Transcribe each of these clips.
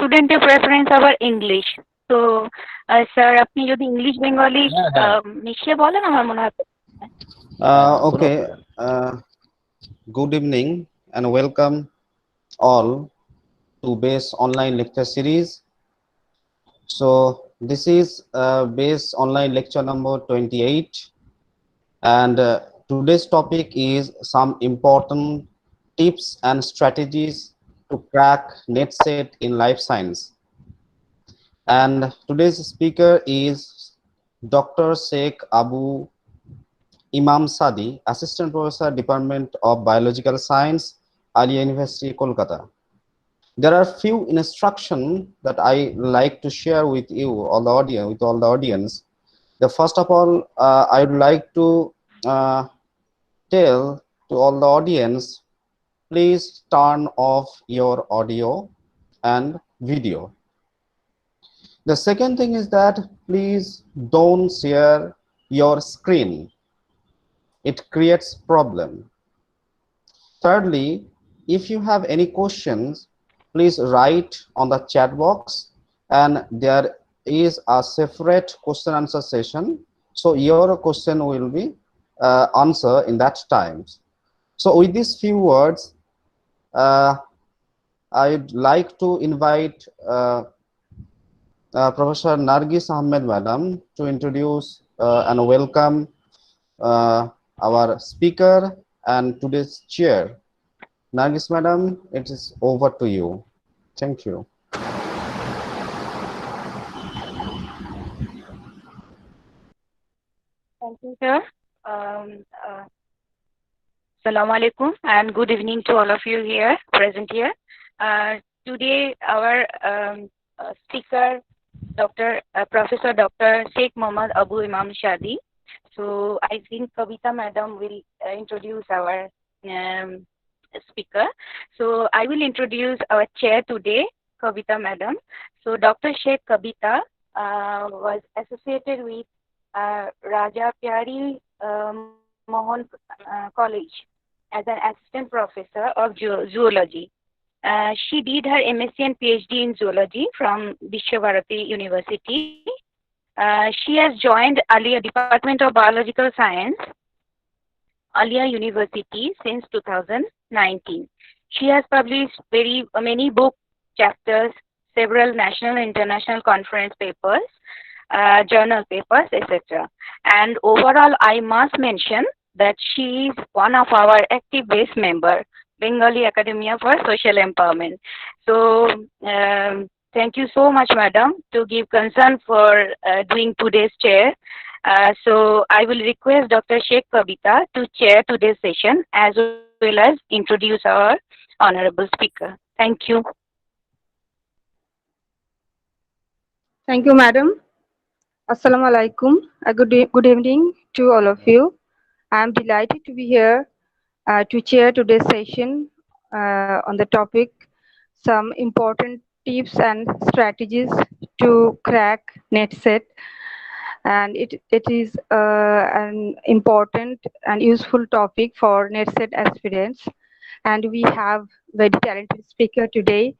স্টুডেন্টের প্রেফারেন্স আবার ইংলিশ। তো স্যার আপনি যদি ইংলিশ বেঙ্গলি মিশিয়ে বলেন আমার মনে হয়। Okay. Good evening and welcome all to BASE online lecture series. So this is BASE online lecture number 28, and today's topic is some important tips and strategies to crack NetSet in life science. And today's speaker is Dr. Sheikh Abu Imam Sadi, Assistant Professor, Department of Biological Science, Alia University, Kolkata. There are few instructions that I like to share with you, all the audience, with all the audience. The first of all, I would like to tell to all the audience, please turn off your audio and video. The second thing is that please don't share your screen. It creates problem. Thirdly, if you have any questions, please write on the chat box, and there is a separate question answer session. So your question will be answered in that time. So with these few words, I'd like to invite Professor Nargis Ahmed Madam to introduce and welcome our speaker and today's chair. Nargis Madam, it is over to you. Thank you. Thank you, sir. Assalamu alaikum and good evening to all of you here present here. Today our speaker, Professor Dr. Sheikh Mohammad Abu Imam Sadi. So I think Kavita Madam will introduce our speaker. So I will introduce our chair today, Kavita Madam. So Dr. Sheikh Kavita was associated with Raja Pyari Mohan College as an assistant professor of zoology. She did her MSc and PhD in zoology from Vishwabharati University. She has joined Alia Department of Biological Science, Alia University since 2019. She has published very many book chapters, several national and international conference papers, journal papers, etc. And overall, I must mention that she is one of our active base member, Bengali Academia for Social Empowerment. So thank you so much, madam, to give concern for doing today's chair. So I will request Dr. Sheikh Kavita to chair today's session as well as introduce our honorable speaker. Thank you. Thank you, madam. Assalamu alaikum. Good evening to all of you. I am delighted to be here to chair today's session on the topic some important tips and strategies to crack NetSet. And it is an important and useful topic for NetSet aspirants. And we have very talented speaker today.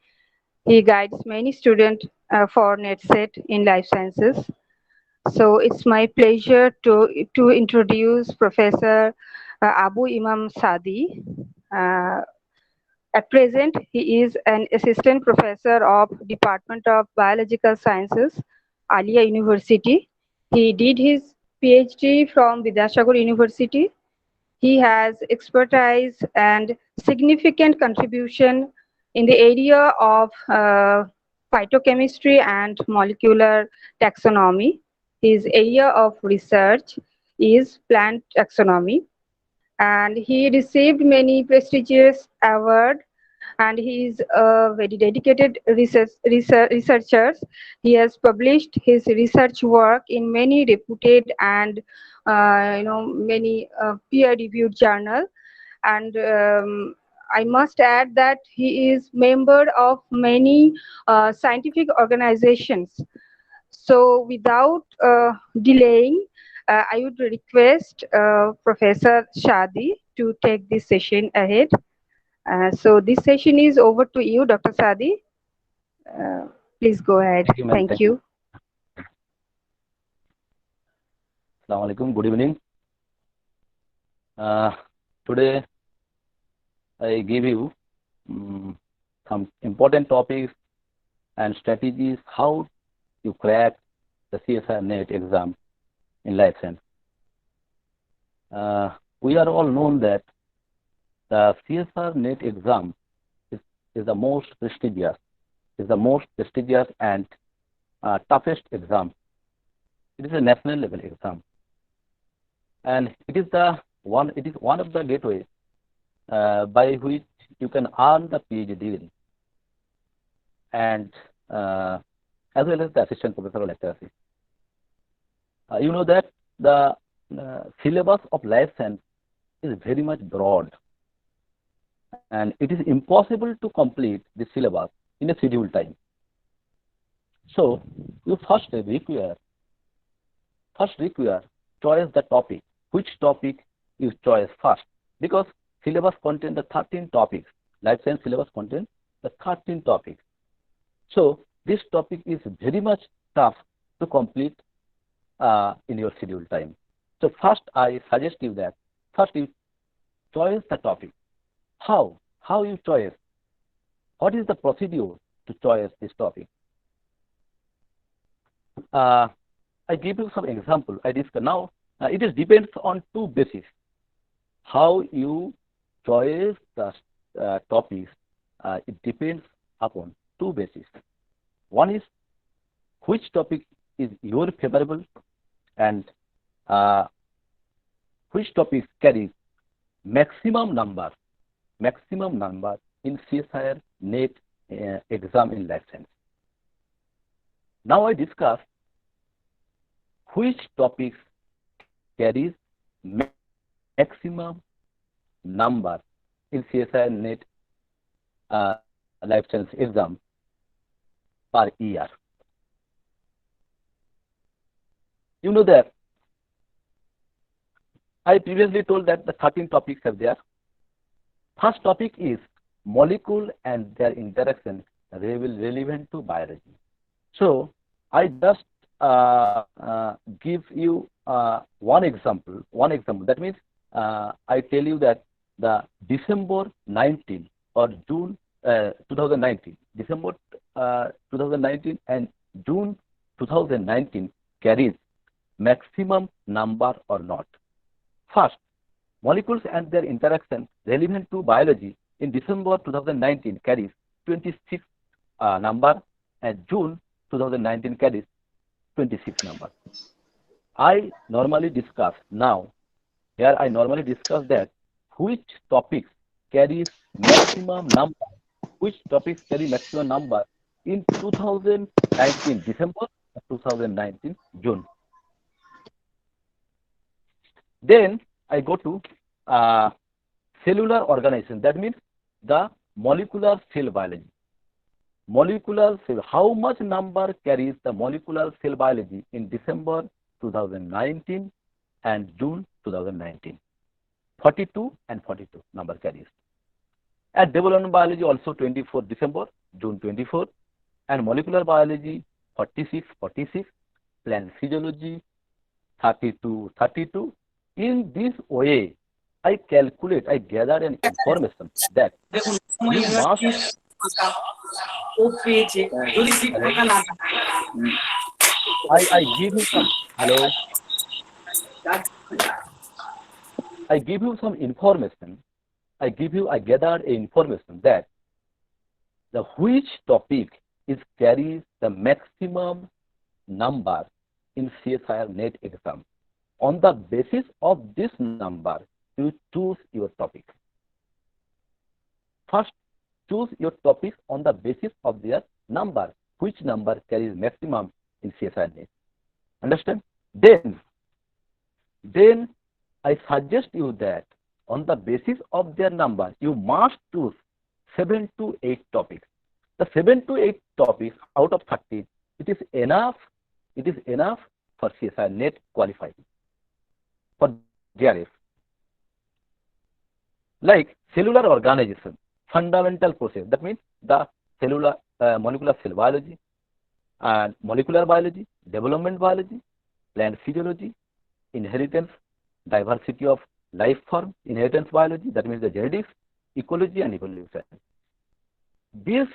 He guides many students for NetSet in life sciences. So it's my pleasure to introduce Professor Abu Imam Sadi. At present, he is an assistant professor of Department of Biological Sciences, Alia University. He did his PhD from Vidyasagar University. He has expertise and significant contribution in the area of phytochemistry and molecular taxonomy. His area of research is plant taxonomy, and he received many prestigious awards, and he is a very dedicated researcher. He has published his research work in many reputed and many peer-reviewed journals. And I must add that he is member of many scientific organizations. So without delaying, I would request Professor Shadi to take this session ahead. So this session is over to you, Dr. Sadi. Please go ahead. Thank you, ma'am. Thank you. Assalamu alaikum. Good evening. Today I give you some important topics and strategies how you crack the CSIR NET exam in life science. We are all known that the CSIR NET exam is the most prestigious, and toughest exam. It is a national level exam, and it is one of the gateways by which you can earn the PhD degree, and as well as the assistant professor or lecturership. You know that the syllabus of life science is very much broad, and it is impossible to complete the syllabus in a scheduled time. So you first require choose the topic. Which topic you choose first? Because syllabus contains the 13 topics. Life science syllabus contains the 13 topics. So this topic is very much tough to complete in your scheduled time. So first I suggest you that first you choose the topic. How you choose? What is the procedure to choose this topic? I give you some example. I discuss now. It is depends on two bases. How you choose the topics. It depends upon two bases. One is which topic is your favorable, and which topics carries maximum number in CSIR NET exam in life science. Now I discuss which topics carries maximum number in CSIR NET life science exam per year. You know that I previously told that the 13 topics are there. First topic is molecule and their interaction relevant to biology. So I just give you one example. That means I tell you that the December 19 or June 2019, December 2019 and June 2019 carries maximum number or not. First, molecules and their interaction relevant to biology in December 2019 carries 26 number, and June 2019 carries 26 number. I normally discuss that which topics carries maximum number, in 2019 December, 2019 June. Then I go to cellular organization. That means the molecular cell biology. Molecular cell, how much number carries the molecular cell biology in December 2019 and June 2019? 42 and 42 number carries. At development biology also 24 December, June 24, and molecular biology 46, plant physiology 32. In this way, I gather an information that you must. I give you some. Hello. I give you some information. I gather information that the which topic carries the maximum number in CSIR NET exam. On the basis of this number, you choose your topic. First, choose your topic on the basis of their number. Which number carries maximum in CSIR NET? Understand? Then I suggest you that on the basis of their number, you must choose 7 to 8 topics. The 7 to 8 topics out of 30, it is enough for CSIR NET qualifying for JRF. Like cellular organization, fundamental process. That means the cellular molecular cell biology, and molecular biology, development biology, plant physiology, inheritance, diversity of life form, inheritance biology, that means the genetics, ecology and evolution. These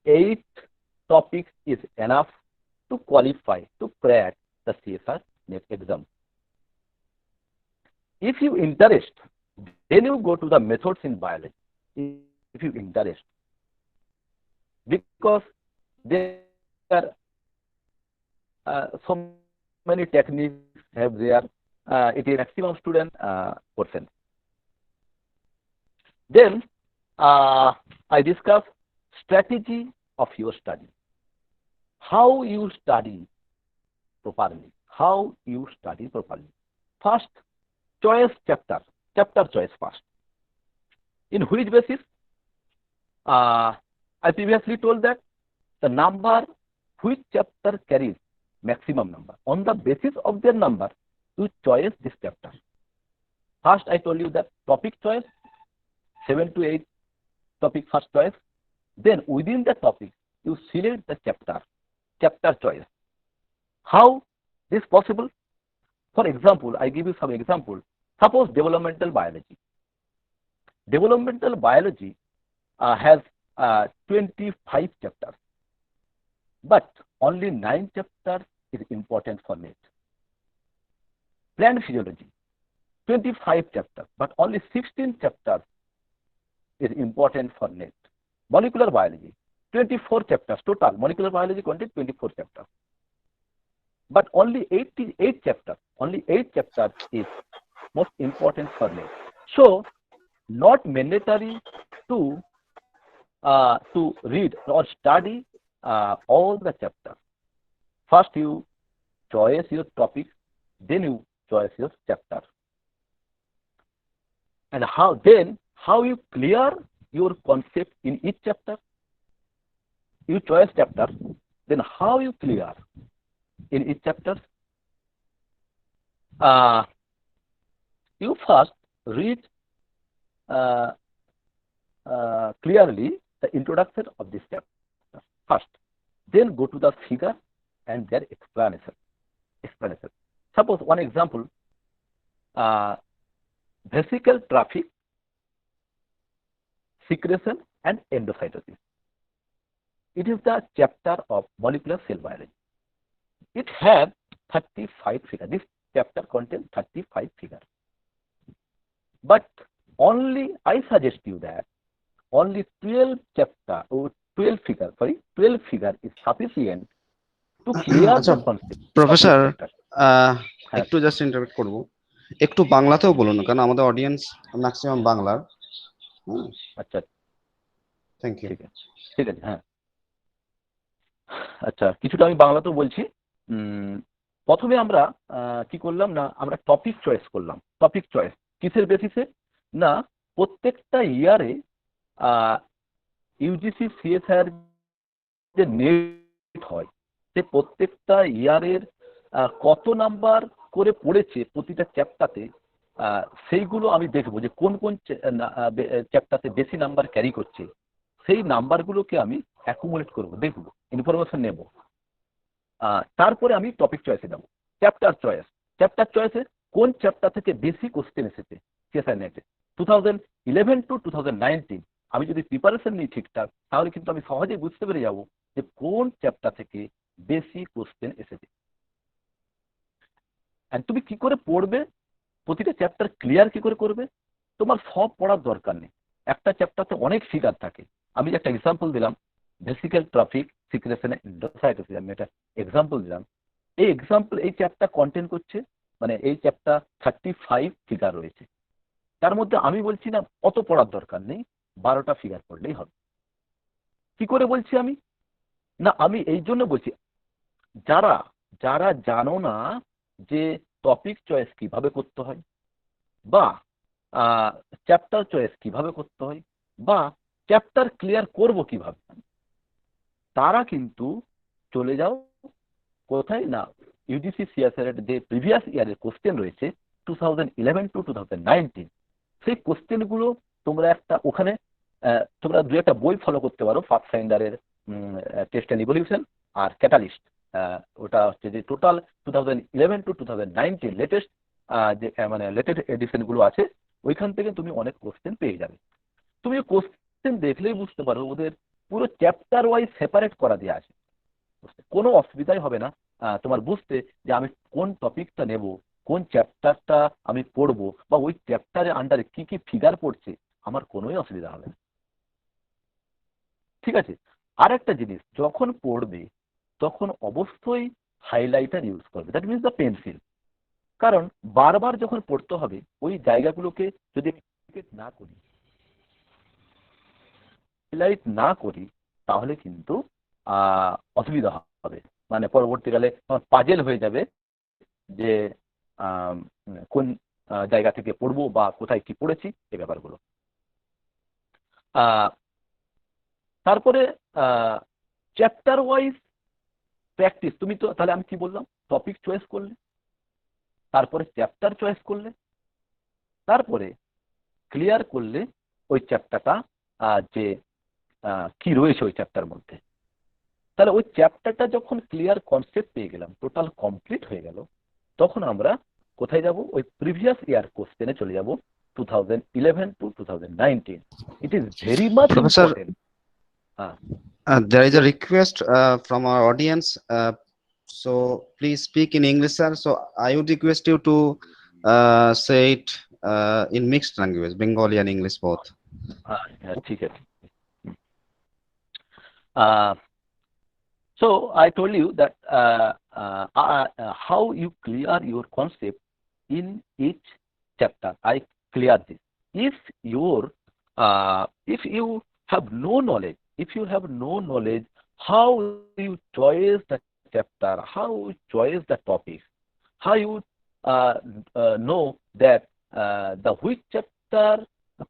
8 topics is enough to qualify to crack the CSR NET exam. If you interest, then you go to the methods in biology. If you interest, because there are so many techniques have there. It is maximum student percent. Then I discuss strategy of your study. How you study properly. How you study properly. First, choice chapter choice first. In which basis? I previously told that the number which chapter carries maximum number. On the basis of their number, you choose this chapter. First, I told you that topic choice, 7 to 8 topic first choice. Then within the topic, you select the chapter choice. How this possible? For example, I give you some example. Suppose developmental biology. Developmental biology has 25 chapters, but only 9 chapters is important for NET. Plant physiology, 25 chapters, but only 16 chapters is important for NET. Molecular biology, 24 chapters total. Molecular biology contains 24 chapters, but only 8 chapters. Only 8 chapters is most important for NET. So, not mandatory to read or study all the chapters. First, you choose your topic, then you choose your chapter. And how you clear your concept in each chapter? You choose chapter, then how you clear in each chapter? You first read clearly the introduction of this chapter first, then go to the figure and their explanation. Suppose one example, vesicle traffic, secretion and endocytosis. It is the chapter of molecular cell biology. It has 35 figures. This chapter contains 35 figures. But only I suggest you that only 12 figure is sufficient to clear আচ্ছা the concept. Professor হ্যাঁ। একটু just interpret করব, একটু বাংলাতেও বলুন কারণ আমাদের audience maximum বাংলার। আচ্ছা, থ্যাংক ইউ। ঠিক আছে, হ্যাঁ। আচ্ছা, কিছুটা আমি বাংলাতেও বলছি। প্রথমে আমরা কি করলাম না, আমরা টপিক চয়েস করলাম। টপিক চয়েস কিসের বেসিসে? না, প্রত্যেকটা ইয়ারে ইউজিসি সিএসআর যে নেট হয়, সে প্রত্যেকটা ইয়ারের কত নাম্বার করে পড়েছে প্রতিটা চ্যাপ্টারে, সেইগুলো আমি দেখবো যে কোন কোন চ্যাপ্টারে বেশি নাম্বার ক্যারি করছে, সেই নাম্বারগুলোকে আমি অ্যাকুমুলেট করবো, দেখবো, ইনফরমেশন নেব। তারপরে আমি টপিক চয়েসে যাবো। চ্যাপ্টার চয়েসে কোন চ্যাপ্টার থেকে বেশি কোশ্চেন এসেছে সিএসআর নেটে 2011 to 2019, আমি যদি প্রিপারেশন নিই ঠিকঠাক, তাহলে কিন্তু আমি সহজেই বুঝতে পেরে যাবো যে কোন চ্যাপ্টার থেকে বেশি কোশ্চেন এসেছে। তুমি কি করে পড়বে, প্রতিটা চ্যাপ্টার ক্লিয়ার কি করে করবে? তোমার সব পড়ার দরকার নেই। একটা চ্যাপ্টারে অনেক ফিগার থাকে। আমি একটা এক্সাম্পল দিলাম, ভেসিকেল ট্রাফিক, সিক্রেশন, এন্ডোসাইটোসিস, আমি একটা এক্সাম্পল দিলাম। এই চ্যাপ্টার কন্টেন্ট করছে, মানে এই চ্যাপ্টার 35 ফিগার রয়েছে। তার মধ্যে আমি বলছি না অত পড়ার দরকার নেই, 12টা ফিগার পড়লেই হবে। কি করে বলছি আমি? না, আমি এই জন্য বলছি, যারা জানো না যে টপিক চয়েস কিভাবে করতে হয়, বা চ্যাপ্টার চয়েস কিভাবে করতে হয়, বা চ্যাপ্টার ক্লিয়ার করব কিভাবে, তারা কিন্তু চলে যাও কোথায় না, ইউজিসি সিএসআর এর যে প্রিভিয়াস ইয়ারের কোশ্চেন রয়েছে 2011 to 2019, সেই কোশ্চেনগুলো তোমরা ওখানে তোমরা দু একটা বই ফলো করতে পারো, পাথফাইন্ডারের টেস্ট অ্যান্ড ইভলিউশন আর ক্যাটালিস্ট, ওটা হচ্ছে যে টোটাল 2011 to 2019 লেটেস্ট যে মানে লেটেস্ট এডিশনগুলো আছে, ওইখান থেকে তুমি অনেক কোশ্চেন পেয়ে যাবে। তুমি কোশ্চেন দেখলেই বুঝতে পারো ওদের পুরো চ্যাপ্টার ওয়াইজ সেপারেট করা দেওয়া আছে, কোনো অসুবিধাই হবে না তোমার বুঝতে যে আমি কোন টপিকটা নেব, কোন চ্যাপ্টারটা আমি পড়বো, বা ওই চ্যাপ্টারের আন্ডারে কি কি ফিগার পড়ছে, আমার কোনোই অসুবিধা হবে না। ঠিক আছে, আর একটা জিনিস, যখন পড়বে তখন অবশ্যই হাইলাইটার ইউজ করবে, দ্যাট মিনস দ্য পেন্সিল। কারণ বারবার যখন পড়তে হবে ওই জায়গাগুলোকে যদি না করি, হাইলাইট না করি, তাহলে কিন্তু অসুবিধা হবে, মানে পরবর্তীকালে পাজেল হয়ে যাবে যে কোন জায়গা থেকে পড়বো বা কোথায় কি পড়েছি এই ব্যাপারগুলো। তারপরে চ্যাপ্টার ওয়াইজ প্র্যাকটিস। তুমি তো তাহলে আমি কি বললাম, টপিক চয়েস করলে, তারপরে চ্যাপ্টার চয়েস করলে, তারপরে ক্লিয়ার করলে ওই চ্যাপ্টারটা যে কি রয়েছে ওই চ্যাপ্টার মধ্যে। তাহলে ওই চ্যাপ্টারটা যখন ক্লিয়ার কনসেপ্ট পেয়ে গেলাম, টোটাল কমপ্লিট হয়ে গেল, তখন আমরা কোথায় যাব, ওই প্রিভিয়াস ইয়ার কোশ্চেনে চলে যাব, 2011 to 2019। It is very much important. There is a request from our audience, so please speak in English, sir. So I would request you to say it in mixed language, Bengali and English both. ঠিক আছে। So I told you that how you clear your concept in each chapter. I clear this. If you have no knowledge, how you choose the chapter, how you choose the topic, how you know that the which chapter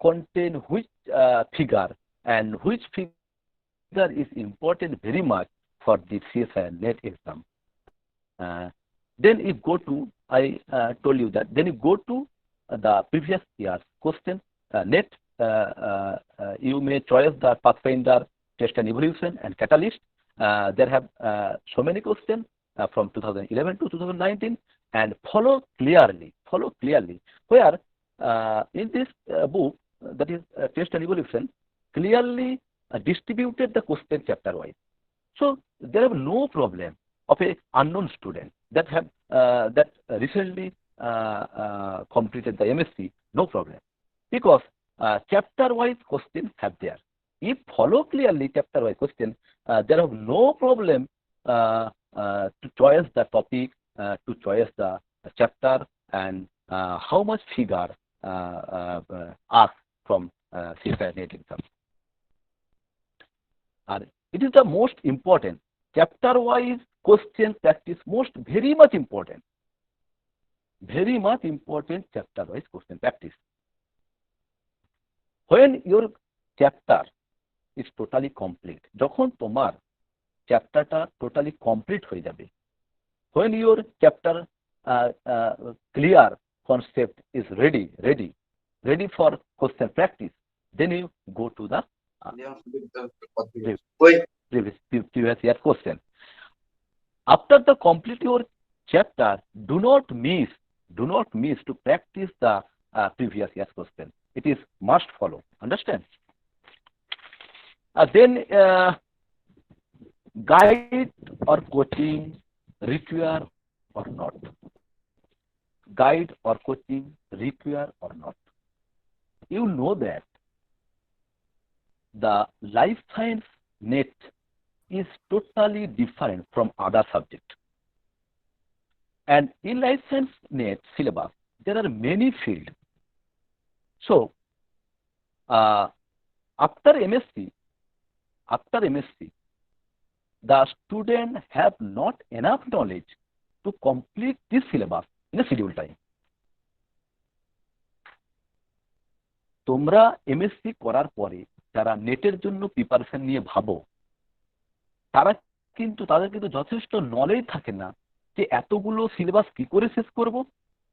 contain which figure, and which figure is important very much for the CSIR NET exam. Then you go to, I told you that, then you go to the previous year's question, NET. You may choose the Pathfinder, Test and Evolution, and Catalyst. There have so many questions from 2011 to 2019, and follow clearly, where in this book, that is Test and Evolution, clearly distributed the question chapter wise. So there are no problem of a unknown student that have that recently completed the MSc, no problem, because chapter wise question have there. If follow clearly chapter wise question, there are no problem to choose the topic, to choose the chapter, and how much figure asked from CSIR NET exam. It is the most important. Chapter wise question practice very much important chapter wise question practice. When your chapter is totally complete, যখন তোমার চ্যাপ্টারটা totally complete হয়ে যাবে, when your chapter clear concept is ready for question practice, then you go to the previous year question. After the complete your chapter, do not miss to practice the previous year's question. It is must follow. Understand? Then guide or coaching require or not? Guide or coaching require or not? You know that the life science NET is totally different from other subjects. And in life science NET syllabus, there are many fields. So after MSc, the student have not enough knowledge to complete this syllabus in a scheduled time. তোমরা MSc করার পরে যারা নেটের জন্য preparation নিয়ে ভাবো, তাদের কিন্তু যথেষ্ট নলেজ থাকে না যে এতগুলো সিলেবাস কি করে শেষ করব,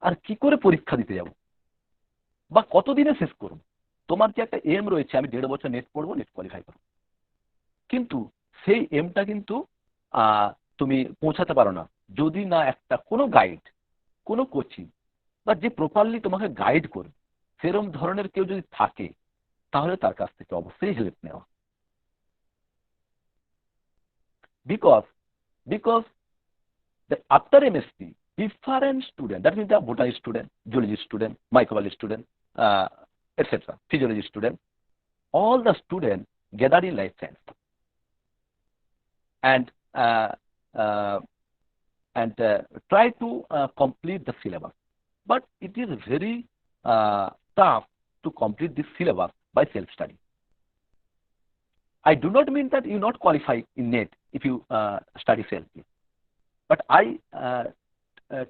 আর কি করে পরীক্ষা দিতে যাব, বা কতদিনে শেষ করব। তোমার যে একটা এম রয়েছে, আমি 1.5 বছর নেট পড়বো, নেট কোয়ালিফাই করবো, কিন্তু সেই এমটা কিন্তু তুমি পৌঁছাতে পারো না যদি না একটা কোনো গাইড, কোনো কোচিং বা যে প্রপারলি তোমাকে গাইড করবে সেরকম ধরনের কেউ যদি থাকে তাহলে তার কাছ থেকে অবশ্যই হেল্প নেওয়া। Because after MSc, different student, that means the botany student, geology student, microbiology student, etc., physiology student, all the students gather in life science and try to complete the syllabus. But it is very tough to complete this syllabus by self-study. I do not mean that you not qualify in NET if you study selfly. But I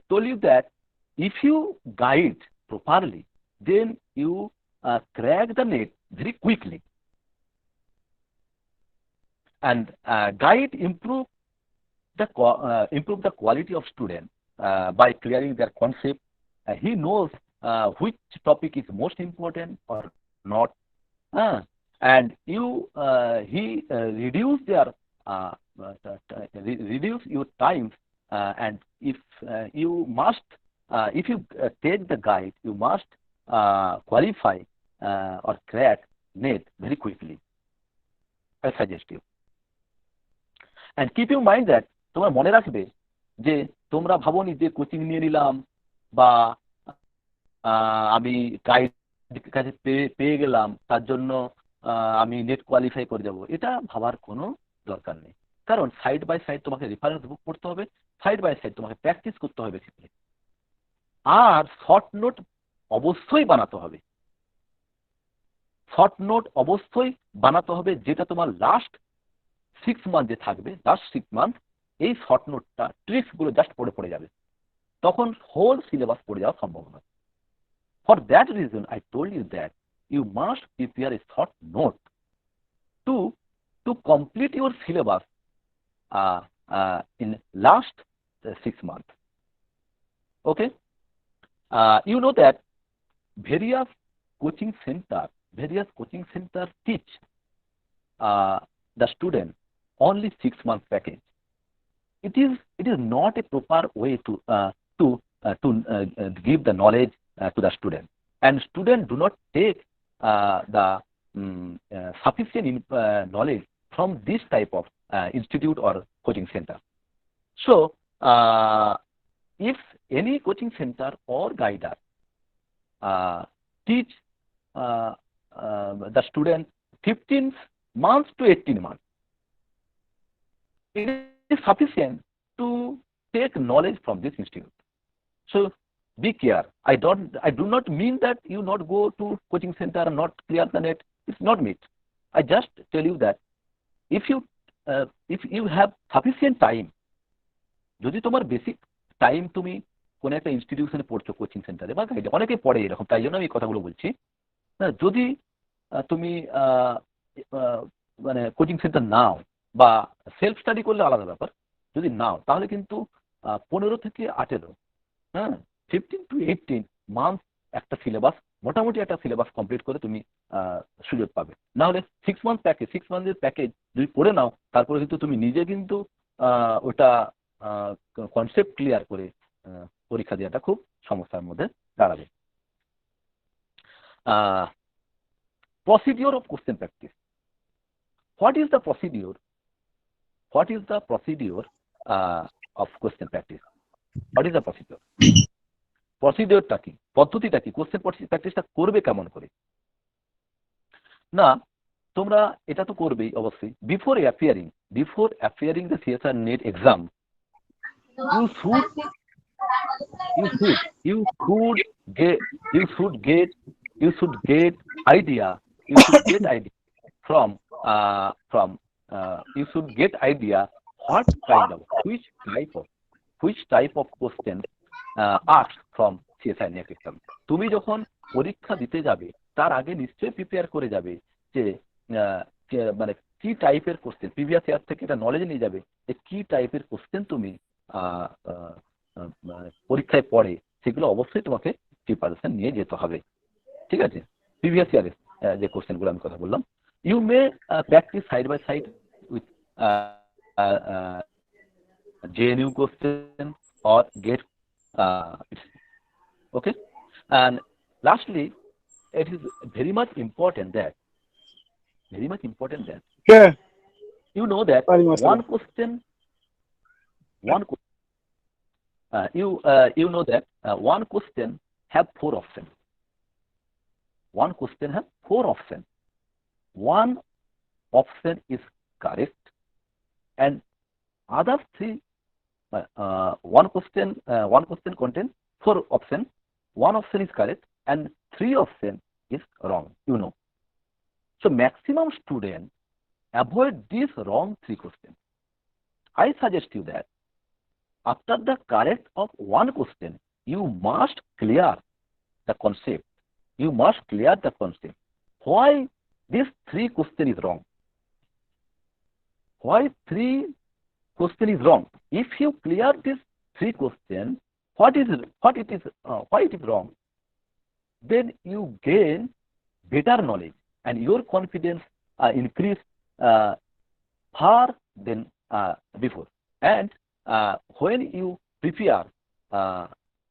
told you that if you guide properly, then you crack the NET very quickly. And guide improve the quality of student by clearing their concept. He knows which topic is most important or not, and he reduce their reduce your time. And if you take the guide, you must qualify or crack NET very quickly. I suggest you. And keep in mind that তোমরা মনে রাখবে যে তোমরা ভাবোনি যে coaching নিয়ে নিলাম বা আমি গাইড কাছে পেয়ে গেলাম তার জন্য আমি নেট কোয়ালিফাই করে যাব, এটা ভাবার কোনো দরকার নেই। কারণ সাইড বাই সাইড তোমাকে রেফারেন্স বুক পড়তে হবে, সাইড বাই সাইড তোমাকে প্র্যাকটিস করতে হবে ক্ষেত্রে, আর শর্ট নোট অবশ্যই বানাতে হবে। শর্ট নোট অবশ্যই বানাতে হবে, যেটা তোমার লাস্ট 6 মান্থ যে থাকবে, লাস্ট 6 মান্থ এই শর্ট নোটটা ট্রিক্সগুলো জাস্ট পড়ে যাবে, তখন হোল সিলেবাস পড়ে যাওয়া সম্ভব নয়। For that reason I told you that you must prepare a short note to complete your syllabus in last 6 months. Okay, you know that various coaching center teach the student only 6 month package. It is not a proper way to give the knowledge to the student, and student do not take the sufficient knowledge from this type of institute or coaching center. So if any coaching center or guider teach the student 15 months to 18 months, it is sufficient to take knowledge from this institute. So be careful. I do not mean that you not go to coaching center and not clear the NET. It's not me. I just tell you that if you have sufficient time, যদি তোমার basic time তুমি কোন একটা ইনস্টিটিউশনে পড়ছো, coaching সেন্টারে বা গাইডে, অনেকে পড়ে এরকম, তাই জন্য আমি এই কথাগুলো বলছি। যদি তুমি মানে কোচিং সেন্টার নাও বা সেলফ স্টাডি করলে আলাদা ব্যাপার, যদি নাও তাহলে কিন্তু 15 থেকে 18, 15 to 18 মান্থ একটা সিলেবাস, মোটামুটি একটা সিলেবাস কমপ্লিট করে তুমি সুযোগ পাবে। না হলে 6 মান্থের প্যাকেজ যদি পড়ে নাও, তারপরে কিন্তু তুমি নিজে কিন্তু ওটা কনসেপ্ট ক্লিয়ার করে পরীক্ষা দেওয়াটা খুব সমস্যার মধ্যে দাঁড়াবে। Procedure of question practice. What is the procedure of question practice? What is the procedure? প্রসিডিওরটা কি, পদ্ধতিটা কি, কোশ্চেন প্র্যাকটিসটা করবে কেমন করে? না, তোমরা এটা তো করবেই অবশ্যই। Before appearing the CSIR NET exam, you should get idea from you should get idea which type of question asked from CSIR NET exam. তুমি যখন পরীক্ষা দিতে যাবে তার আগে নিশ্চয়ই প্রিপেয়ার করে যাবে যে মানে কি টাইপের কোশ্চেন, প্রিভিয়াস ইয়ার থেকে এটা নলেজ নিয়ে যাবে যে কি টাইপের কোশ্চেন তুমি পরীক্ষায় পড়ে, সেগুলো অবশ্যই তোমাকে প্রিপারেশন নিয়ে যেতে হবে। ঠিক আছে, প্রিভিয়াস ইয়ারের যে কোশ্চেনগুলো আমি কথা বললাম। You may practise side by side with JNU question or GATE. Okay, and lastly, it is very much important that Yeah. you know that Alaikum one assalam. question, you know that one question have 4 options. One question has 4 options. One option is correct, and other 3 one question contains 4 options. One option is correct and 3 option is wrong. You know. So maximum students avoid these wrong 3 questions. I suggest you that after the correct of one question, you must clear the concept. You must clear the concept. Why this 3 question is wrong? Why 3 question is wrong? If you clear this 3 question, why it is wrong? Then you gain better knowledge and your confidence increase far than before. And when you prepare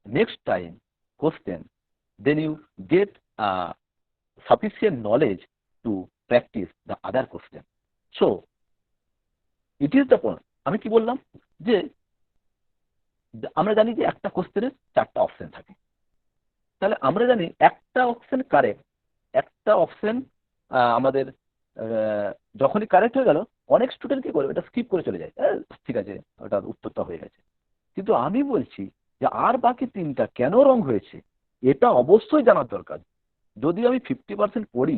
next time question, then you get sufficient knowledge to practice the other question. So it is the point. আমি কি বললাম যে আমরা জানি যে একটা কোশ্চেনের 4টা অপশন থাকে, তাহলে আমরা জানি একটা অপশন কারেক্ট, একটা অপশন আমাদের যখনই কারেক্ট হয়ে গেল অনেক স্টুডেন্ট কি করে এটা স্কিপ করে চলে যায়, ঠিক আছে ওটার উত্তরটা হয়ে গেছে। কিন্তু আমি বলছি যে আর বাকি 3টা কেন রং হয়েছে এটা অবশ্যই জানার দরকার। যদি আমি 50% পড়ি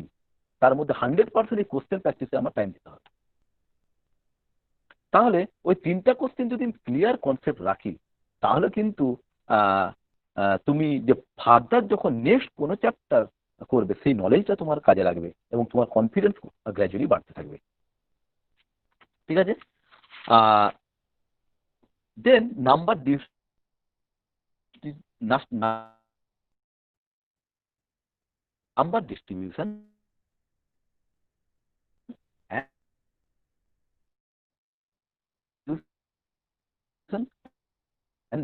তার মধ্যে 100% এই কোশ্চেন প্র্যাকটিসে আমার টাইম দিতে হবে। তাহলে ওই 3টা কোশ্চেন যদি ক্লিয়ার কনসেপ্ট রাখি তাহলে কিন্তু তুমি যে ফার্দার যখন নেক্সট কোনো চ্যাপ্টার করবে সেই নলেজটা তোমার কাজে লাগবে এবং তোমার কনফিডেন্স গ্র্যাজুয়ালি বাড়তে থাকবে। ঠিক আছে, then number distribution and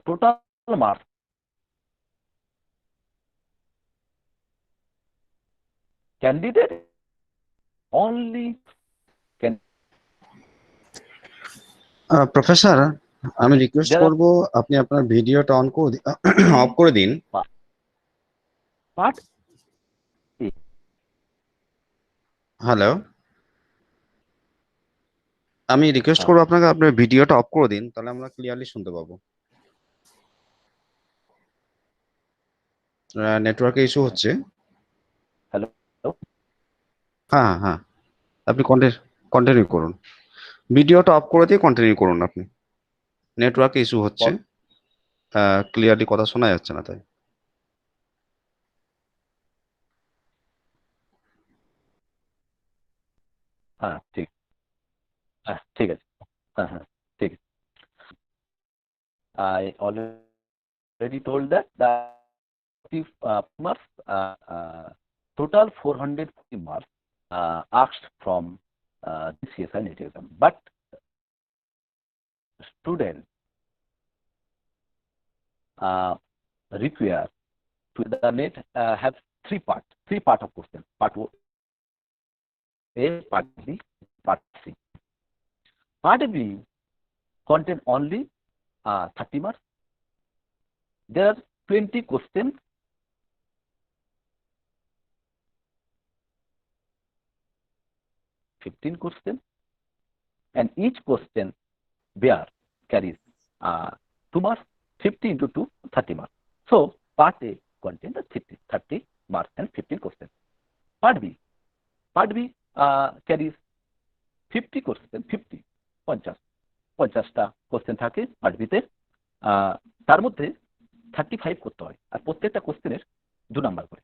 total marks candidate only can professor, আমি রিকোয়েস্ট There are- করব আপনি আপনার ভিডিওটা অফ করে দিন। part হ্যালো, আমি রিকোয়েস্ট করবো আপনাকে আপনার ভিডিওটা অফ করে দিন, তাহলে আমরা ক্লিয়ারলি শুনতে পাবো। নেটওয়ার্কে ইস্যু হচ্ছে। হ্যালো, হ্যাঁ হ্যাঁ, আপনি কন্টিনিউ করুন, ভিডিওটা অফ করে দিয়ে কন্টিনিউ করুন। আপনি নেটওয়ার্কে ইস্যু হচ্ছে, ক্লিয়ারলি কথা শোনা যাচ্ছে না, তাই। হ্যাঁ ঠিক ঠিক আছে, হ্যাঁ হ্যাঁ ঠিক আছে। I already told that marks total 450 marks asked from this CSI NET exam, but students require to the NET have 3 part of question. Part A, part B, part C. Part B contain only 30 marks. There are 20 questions. 15 questions, and each question carries 2 marks. 50 into 2, 30 marks. So part A contains 30 marks and 15 questions. Part B carries 50 questions, 50টা question থাকে part বিতে। তার মধ্যে 35 করতে হয়, আর প্রত্যেকটা কোশ্চেনের 2 number করে।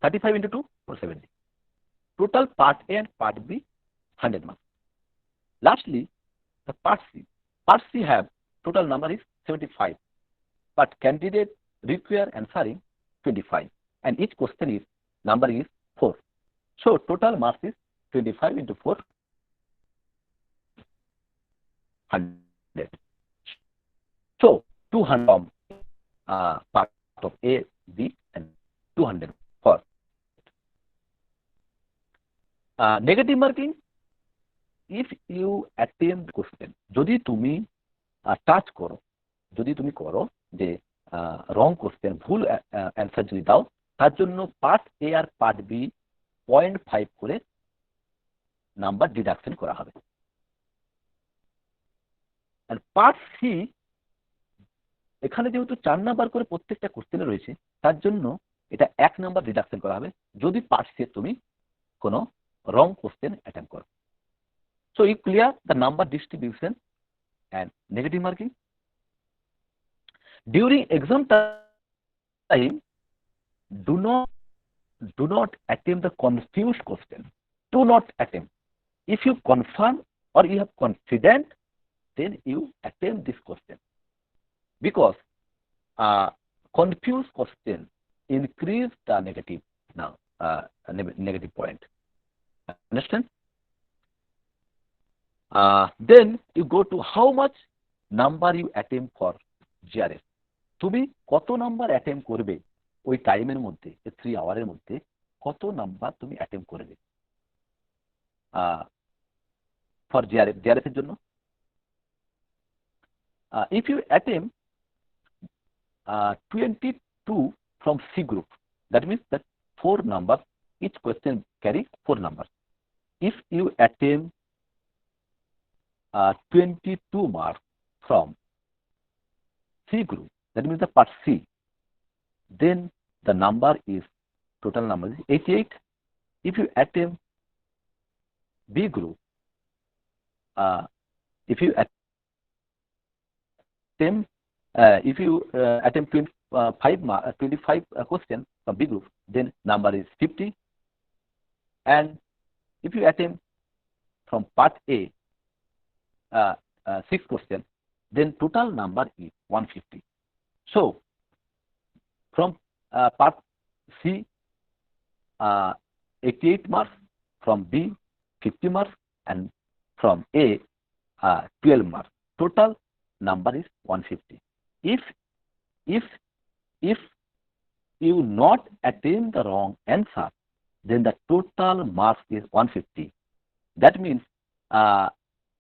35 into 2, 470. Total part A and part B 100 marks. Lastly, the part C. Part C have total number is 75, but candidate require answering 25, and each question is number is 4. So total mass is 25 into 4, 100. So 200 from part of A, B, and 200 for negative marking. If you attempt question, যদি তুমি touch করো, যদি তুমি করো যে রং question, ভুল answer যদি দাও, তার জন্য পার্ট এ আর পার্ট বি 0.5 করে নাম্বার ডিডাকশন করা হবে। আর পার্ট সি, এখানে যেহেতু 4 নাম্বার করে প্রত্যেকটা কোশ্চেনে রয়েছে, তার জন্য এটা 1 নাম্বার ডিডাকশন করা হবে যদি পার্ট সি তুমি কোনো রং কোশ্চেন অ্যাটেম্প করো। So you clear the number distribution and negative marking. During exam time, do not attempt the confused question. Do not attempt. If you confirm or you have confident, then you attempt this question, because confused question increase the negative negative point. Understand? Then you go to how much number you attempt for GRF. তুমি কত number attempt করবে ওই টাইমের মধ্যে, 3 আওয়ারের মধ্যে কত number তুমি attempt করবে ফর জিআরএফ, এর জন্য। If you attempt 22 from C group, that means that 4 numbers, each question carry 4 numbers. If you attempt 22 marks from C group, that means the part C, then the number is, total number is 88. If you attempt B group, if you attempt 25 question from B group, then number is 50. And if you attempt from part A 6 question, then total number is 150. So from part C 88 marks, from B 50 marks, and from A 12 marks. Total number is 150. If you not attempt the wrong answer, then the total marks is 150. That means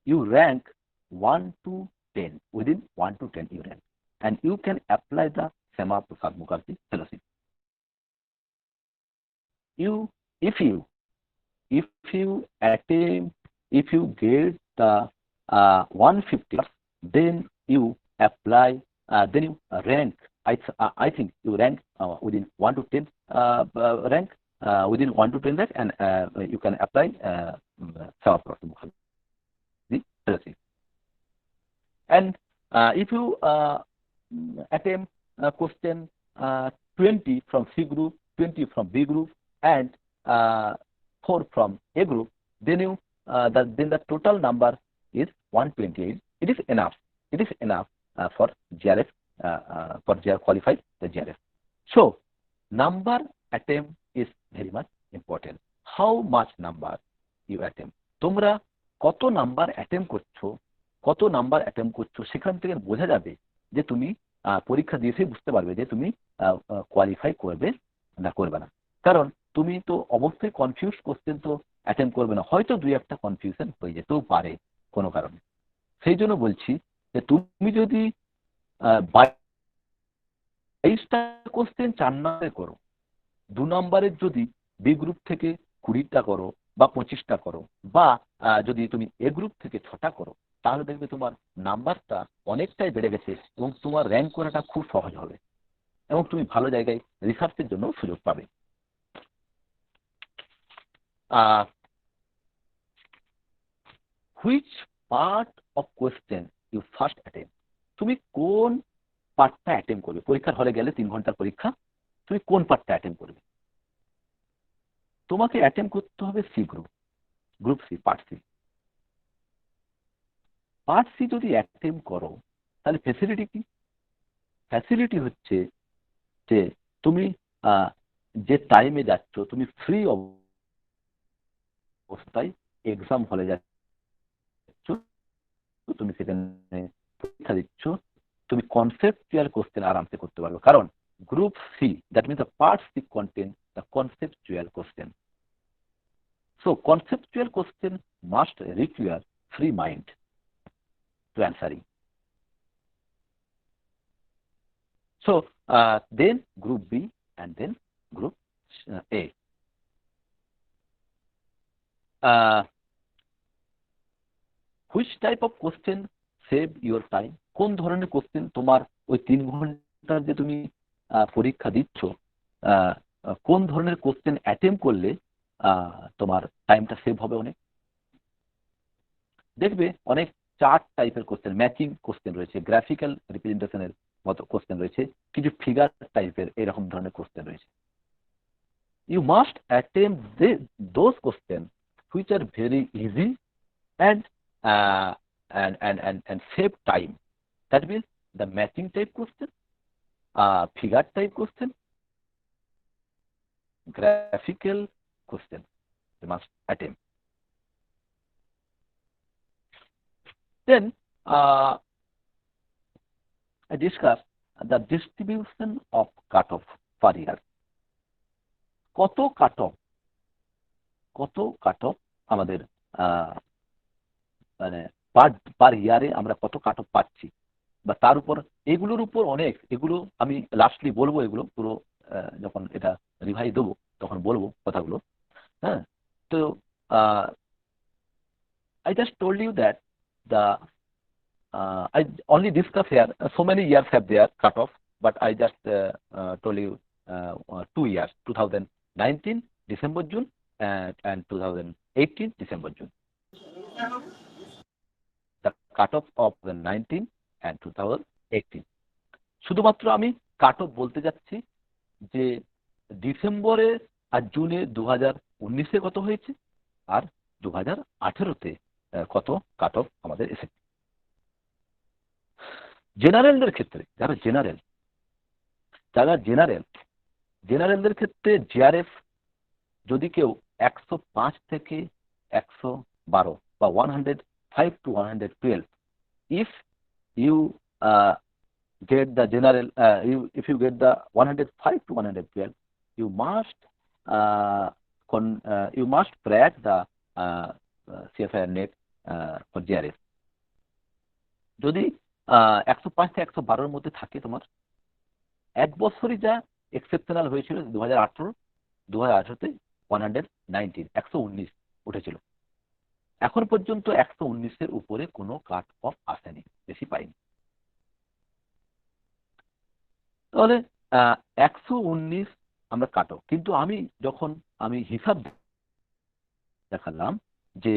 you rank 1 to 10, within 1 to 10 you rank, and you can apply the Syama Prasad Mukherjee fellowship. If you get the 150, then you apply, then you rank. I think you rank within 1 to 10 rank, within 1 to 10 rank, and you can apply Syama Prasad Mukherjee fellowship. And if you attempt question 20 from C group, 20 from B group, and 4 from A group, then you then the total number is 128. It is enough. It is enough for GRF, for GRF qualified the GRF. So number attempt is very much important. How much number you attempt? তোমরা কত number attempt করছো, কত number attempt করছো, সেখান থেকে বোঝা যাবে যে তুমি পরীক্ষা দিয়েছে, বুঝতে পারবে যে তুমি কোয়ালিফাই করবে না করবে না। কারণ তুমি তো অবশ্যই কনফিউজ কোশ্চেন তো অ্যাটেম্প করবে না, হয়তো 2-1টা কনফিউশন হয়ে যেতেও পারে কোনো কারণে। সেই জন্য বলছি যে তুমি যদি 22টা কোশ্চেন 4 নম্বরে করো, 2 নম্বরের যদি বি গ্রুপ থেকে 20টা করো বা 25টা করো, বা যদি তুমি এ গ্রুপ থেকে 6টা করো, তাহলে দেখবে তোমার নাম্বারটা অনেকটাই বেড়ে গেছে এবং তোমার র্যাঙ্ক করাটা খুব সহজ হবে এবং তুমি ভালো জায়গায় রিসার্চের জন্য সুযোগ পাবে। Which part of question you first attempt? তুমি কোন পার্টটা অ্যাটেম্প করবে? পরীক্ষার হলে গেলে 3 ঘন্টার পরীক্ষা, তুমি কোন পার্টটা অ্যাটেম্প করবে? তোমাকে অ্যাটেম্প করতে হবে C group, group C, part C. Part C যদি অ্যাটেম্প করো তাহলে ফ্যাসিলিটি কি? ফ্যাসিলিটি হচ্ছে যে তুমি যে টাইমে যাচ্ছ তুমি ফ্রি অবস্থায় এক্সাম হলে যাচ্ছ, তুমি সেখানে পরীক্ষা দিচ্ছ, তুমি কনসেপচুয়াল কোশ্চেন আরামসে করতে পারবে, কারণ group C, that means the part C content the conceptual question. So conceptual question must require free mind to answering. So then group B and then group A. Which type of question save your time? কোন ধরনের question তোমার ওই 3 ঘন্টার যে তুমি পরীক্ষা দিচ্ছ, কোন ধরনের কোশ্চেন অ্যাটেম্প করলে তোমার টাইমটা সেভ হবে অনেক? দেখবে অনেক 4 টাইপের কোশ্চেন, ম্যাচিং কোশ্চেন রয়েছে, গ্রাফিক্যাল রিপ্রেজেন্টেশনের মতো কোশ্চেন রয়েছে, কিছু ফিগার টাইপের এরকম ধরনের কোশ্চেন রয়েছে. You must attempt those questions which are very easy and save time. That means the matching type question, figure type question, graphical question you must attempt. Then I discuss the distribution of cutoff per year. কত cut-off আমাদের মানে পার ইয়ারে আমরা কত cut-off পাচ্ছি, বা তার উপর এগুলোর উপর অনেক, এগুলো আমি লাস্টলি বলবো, এগুলো পুরো যখন এটা রিভাইজ দেবো তখন বলবো কথাগুলো. হ্যাঁ, তো I just told you that I only discuss here so many years have their cutoff, but I just told you 2 years, 2019 December June and 2018 December June. The cutoff of the 19 and 2018. শুধুমাত্র আমি cut-off বলতে যাচ্ছি যে ডিসেম্বরে আর জুনে 2019-এ কত হয়েছে আর 2018-তে কত কাটঅফ আমাদের এসেছে. জেনারেলদের ক্ষেত্রে, যারা জেনারেলদের ক্ষেত্রে জিআরএফ যদি কেউ 105 থেকে 112 বা 105 to 112, if you get the general, if you get the 105 to 112, you must crack the CFIR net for GRF. যদি 105 থেকে 112-এর মধ্যে থাকে তোমার, এক বছরই যা এক্সেপশনাল হয়েছিল 2018-তে 119 উঠেছিল, এখন পর্যন্ত 119-এর উপরে কোনো কাট অফ আসেনি, বেশি পাইনি. তাহলে 119 আমরা কাট অফ, কিন্তু যখন আমি হিসাব দেখালাম যে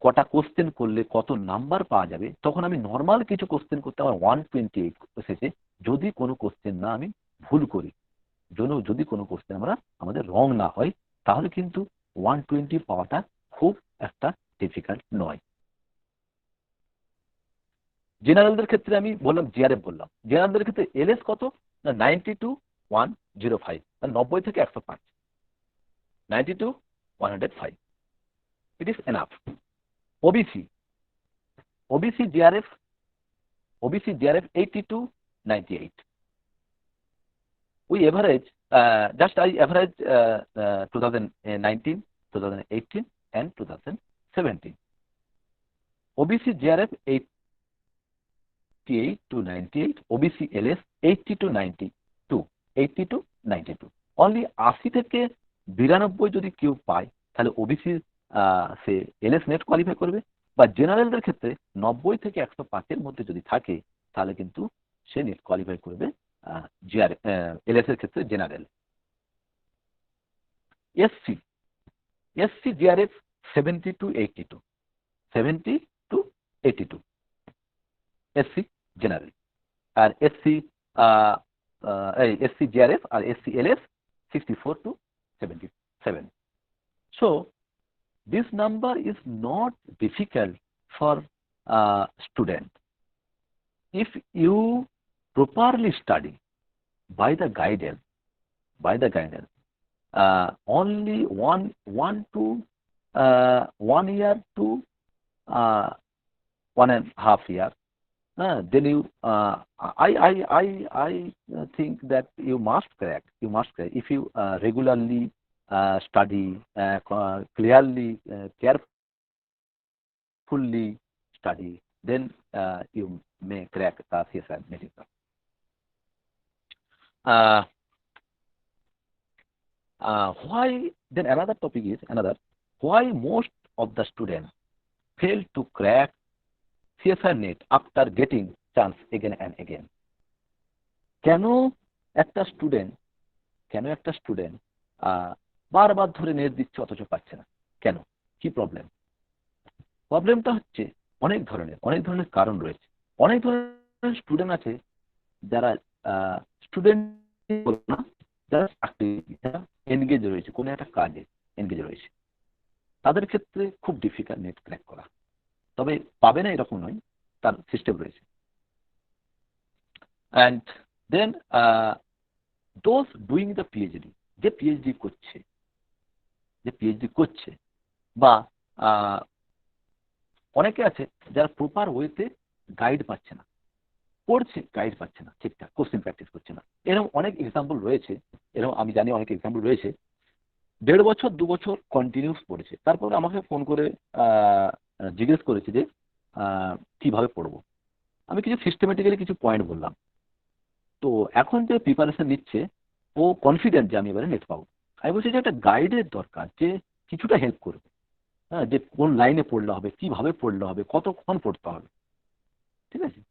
কটা কোশ্চেন করলে কত নাম্বার পাওয়া যাবে, তখন আমি নর্মাল কিছু কোশ্চেন করতে আমার 128 এসেছে, যদি কোনো কোশ্চেন না আমি ভুল করি, যদি কোনো কোশ্চেন আমাদের রং না হয়, তাহলে কিন্তু 120 পাওয়াটা খুব একটা ডিফিকাল্ট নয়. জেনারেলদের ক্ষেত্রে আমি বললাম জিআরএফ বললাম, জেনারেলদের ক্ষেত্রে এলএস কত না 90 to 105, 90 থেকে 105, 90 to 105, it is enough. OBC GRF 80 to 98. We average, just I average 2019, 2018 and 2017. OBC GRF 88 to 98, OBC LS 80 to 92, 80 to 92. Only 80 থেকে 92 যদি কেউ পায়, তাহলে ওবিসি সে এলএস নেট কোয়ালিফাই করবে, বা জেনারেলদের ক্ষেত্রে 90 থেকে 105-এর মধ্যে যদি থাকে, তাহলে কিন্তু সে নেট কোয়ালিফাই করবে এলএস এর ক্ষেত্রে general. SC JRF 70 to 82, 70 to 82 SC general, আর এসসি জিআরএফ আর SC LS 64 to 77. So this number is not difficult for student if you properly study by the guidance. Only 1 to 1 year to 1.5 years. Then you, I think that you must crack. You must crack if you regularly study, clearly, carefully study. Then you may crack the CSIR NET exam. Why? Then another topic is why most of the students fail to crack CSIR NET after getting chance again and again. কেন একটা student বারবার ধরে net দিচ্ছে অথচ পাচ্ছে না? কেন? কি প্রবলেম? প্রবলেমটা হচ্ছে অনেক ধরনের কারণ রয়েছে। অনেক ধরনের স্টুডেন্ট আছে যারা স্টুডেন্ট না, যারা এনগেজ রয়েছে, কোনো একটা কাজে এনগেজ রয়েছে, তাদের ক্ষেত্রে খুব ডিফিকাল্ট নেট ক্র্যাক করা। তবে পাবে না এরকম নয়, তার সিস্টেম রয়েছে। And then those doing the PhD, যে পিএইচডি করছে বা অনেকে আছে যারা প্রপার ওয়েতে গাইড পাচ্ছে না, পড়ছে গাইড পাচ্ছে না, ঠিকঠাক কোশ্চেন প্র্যাকটিস করছে না। এরকম অনেক এক্সাম্পল রয়েছে, এরকম আমি জানি অনেক এক্সাম্পল রয়েছে। 1.5 বছর 2 বছর কন্টিনিউস পড়েছে, তারপরে আমাকে ফোন করে জিজ্ঞেস করেছে যে কিভাবে পড়বো। আমি কিছু সিস্টেমেটিক্যালি কিছু পয়েন্ট বললাম। তো এখন যে প্রিপারেশন নিচ্ছে ও কনফিডেন্ট যে আমি এবারে নেট পাবো। আমি বলছি যে একটা গাইডের দরকার, যে কিছুটা হেল্প করবে, হ্যাঁ, যে কোন লাইনে পড়লে হবে, কিভাবে পড়লে হবে, কতক্ষণ পড়তে হবে, ঠিক আছে।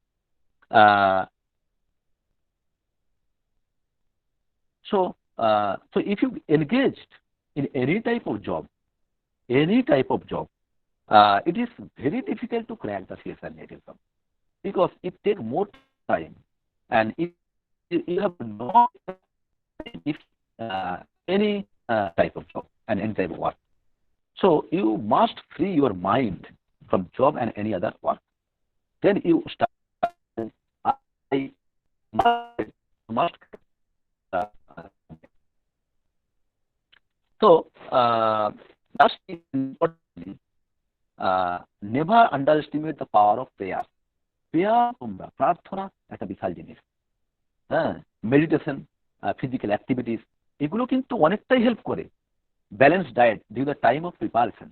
So if you engaged in any type of job, it is very difficult to crack the CSIR NET exam because it takes more time, and you have not any type of job and any type of work. So you must free your mind from job and any other work. Then you start. I must. So last importantly, never underestimate the power of prayer. তোমরা প্রার্থনা একটা বিশাল জিনিস, হ্যাঁ, meditation, physical activities, এগুলো কিন্তু অনেকটাই help করে। Balance diet due the time of preparation.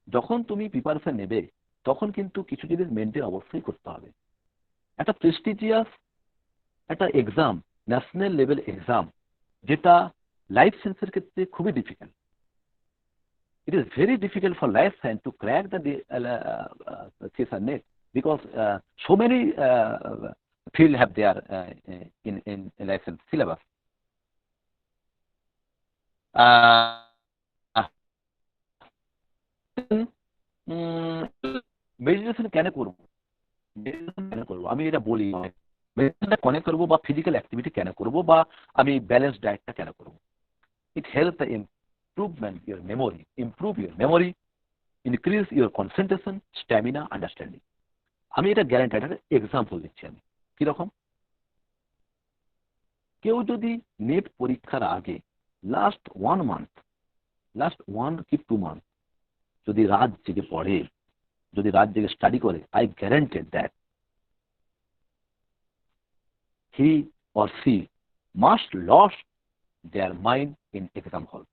যখন তুমি প্রিপারেশন নেবে তখন কিন্তু কিছু জিনিস মেনটেন অবশ্যই করতে হবে। একটা প্রেস্টিজিয়াস একটা এক্সাম, ন্যাশনাল লেভেল এক্সাম, যেটা লাইফ সায়েন্সের ক্ষেত্রে খুবই difficult. It is very difficult for life science to crack the CSIR NET because so many fields have their in life science syllabus. Meditation কেন করবো? আমি এটা বলি, মেডিটেশনটা কেন করবো বা ফিজিক্যাল অ্যাক্টিভিটি কেন করবো বা আমি ব্যালেন্স ডায়েটটা কেন করবো? It helps the improve your memory, increase your concentration, stamina, understanding. আমি এটা গ্যারান্টি, একটা এক্সাম্পল দিচ্ছি আমি। কিরকম? কেউ যদি নেট পরীক্ষার আগে লাস্ট 1 কি 2 মান্থ যদি রাত জেগে পড়ে, যদি রাত জেগে স্টাডি করে, I guarantee that he or she must lost their mind in exam hall.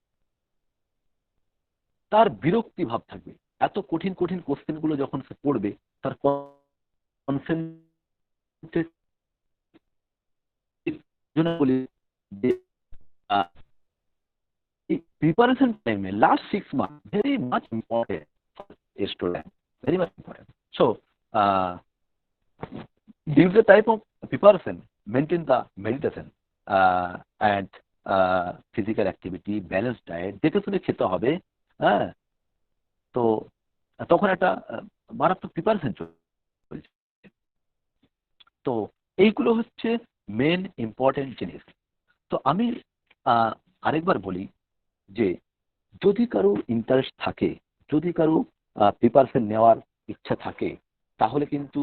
তার বিরক্তি ভাব থাকবে, এত কঠিন কোশ্চেন গুলো যখন সে পড়বে, তার প্রিপারেশন টাইমে last 6 months very much important for a student, very much important. So due to the type of preparation, maintain the meditation and physical activity, balanced diet, দেখে শুনে খেতে হবে, হ্যাঁ। তো তখন একটা মারাত্মক প্রিপারেশন চলছে। তো এইগুলো হচ্ছে মেন ইম্পর্টেন্ট জিনিস। তো আমি আরেকবার বলি যে যদি কারো ইন্টারেস্ট থাকে, যদি কারো প্রিপারেশন নেওয়ার ইচ্ছা থাকে, তাহলে কিন্তু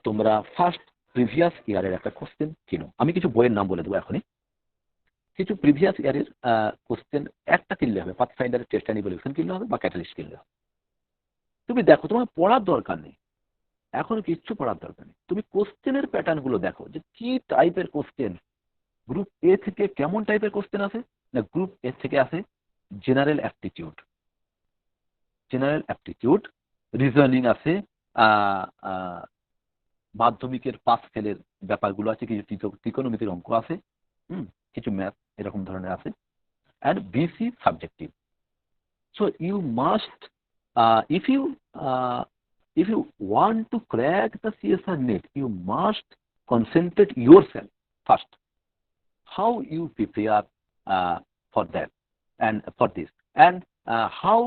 তোমরা ফার্স্ট প্রিভিয়াস ইয়ারের একটা কোশ্চেন কিনো। আমি কিছু বইয়ের নাম বলে দেবো এখনই। কিছু প্রিভিয়াস ইয়ারের কোশ্চেন একটা কিনলে হবে, পাথফাইন্ডারের টেস্ট অ্যান্ড ইভলিউশন কিনলে হবে বা ক্যাটালিস্ট কিনলে হবে। তুমি দেখো, তোমার পড়ার দরকার নেই, এখন কিচ্ছু পড়ার দরকার নেই, তুমি কোশ্চেনের প্যাটার্নগুলো দেখো যে কি টাইপের কোশ্চেন। গ্রুপ এ থেকে কেমন টাইপের কোশ্চেন আসে না, গ্রুপ এ থেকে আসে জেনারেল অ্যাপটিটিউড, রিজনিং আছে, মাধ্যমিকের পাস ফেলের ব্যাপারগুলো আছে, কিছু ত্রিকোণমিতির অঙ্ক আছে, কিছু ম্যাথ এরকম ধরনের আছে, and BC subjective. So you must if you want to crack the CSR net, you must concentrate yourself first. How you prepare for that and for this, and how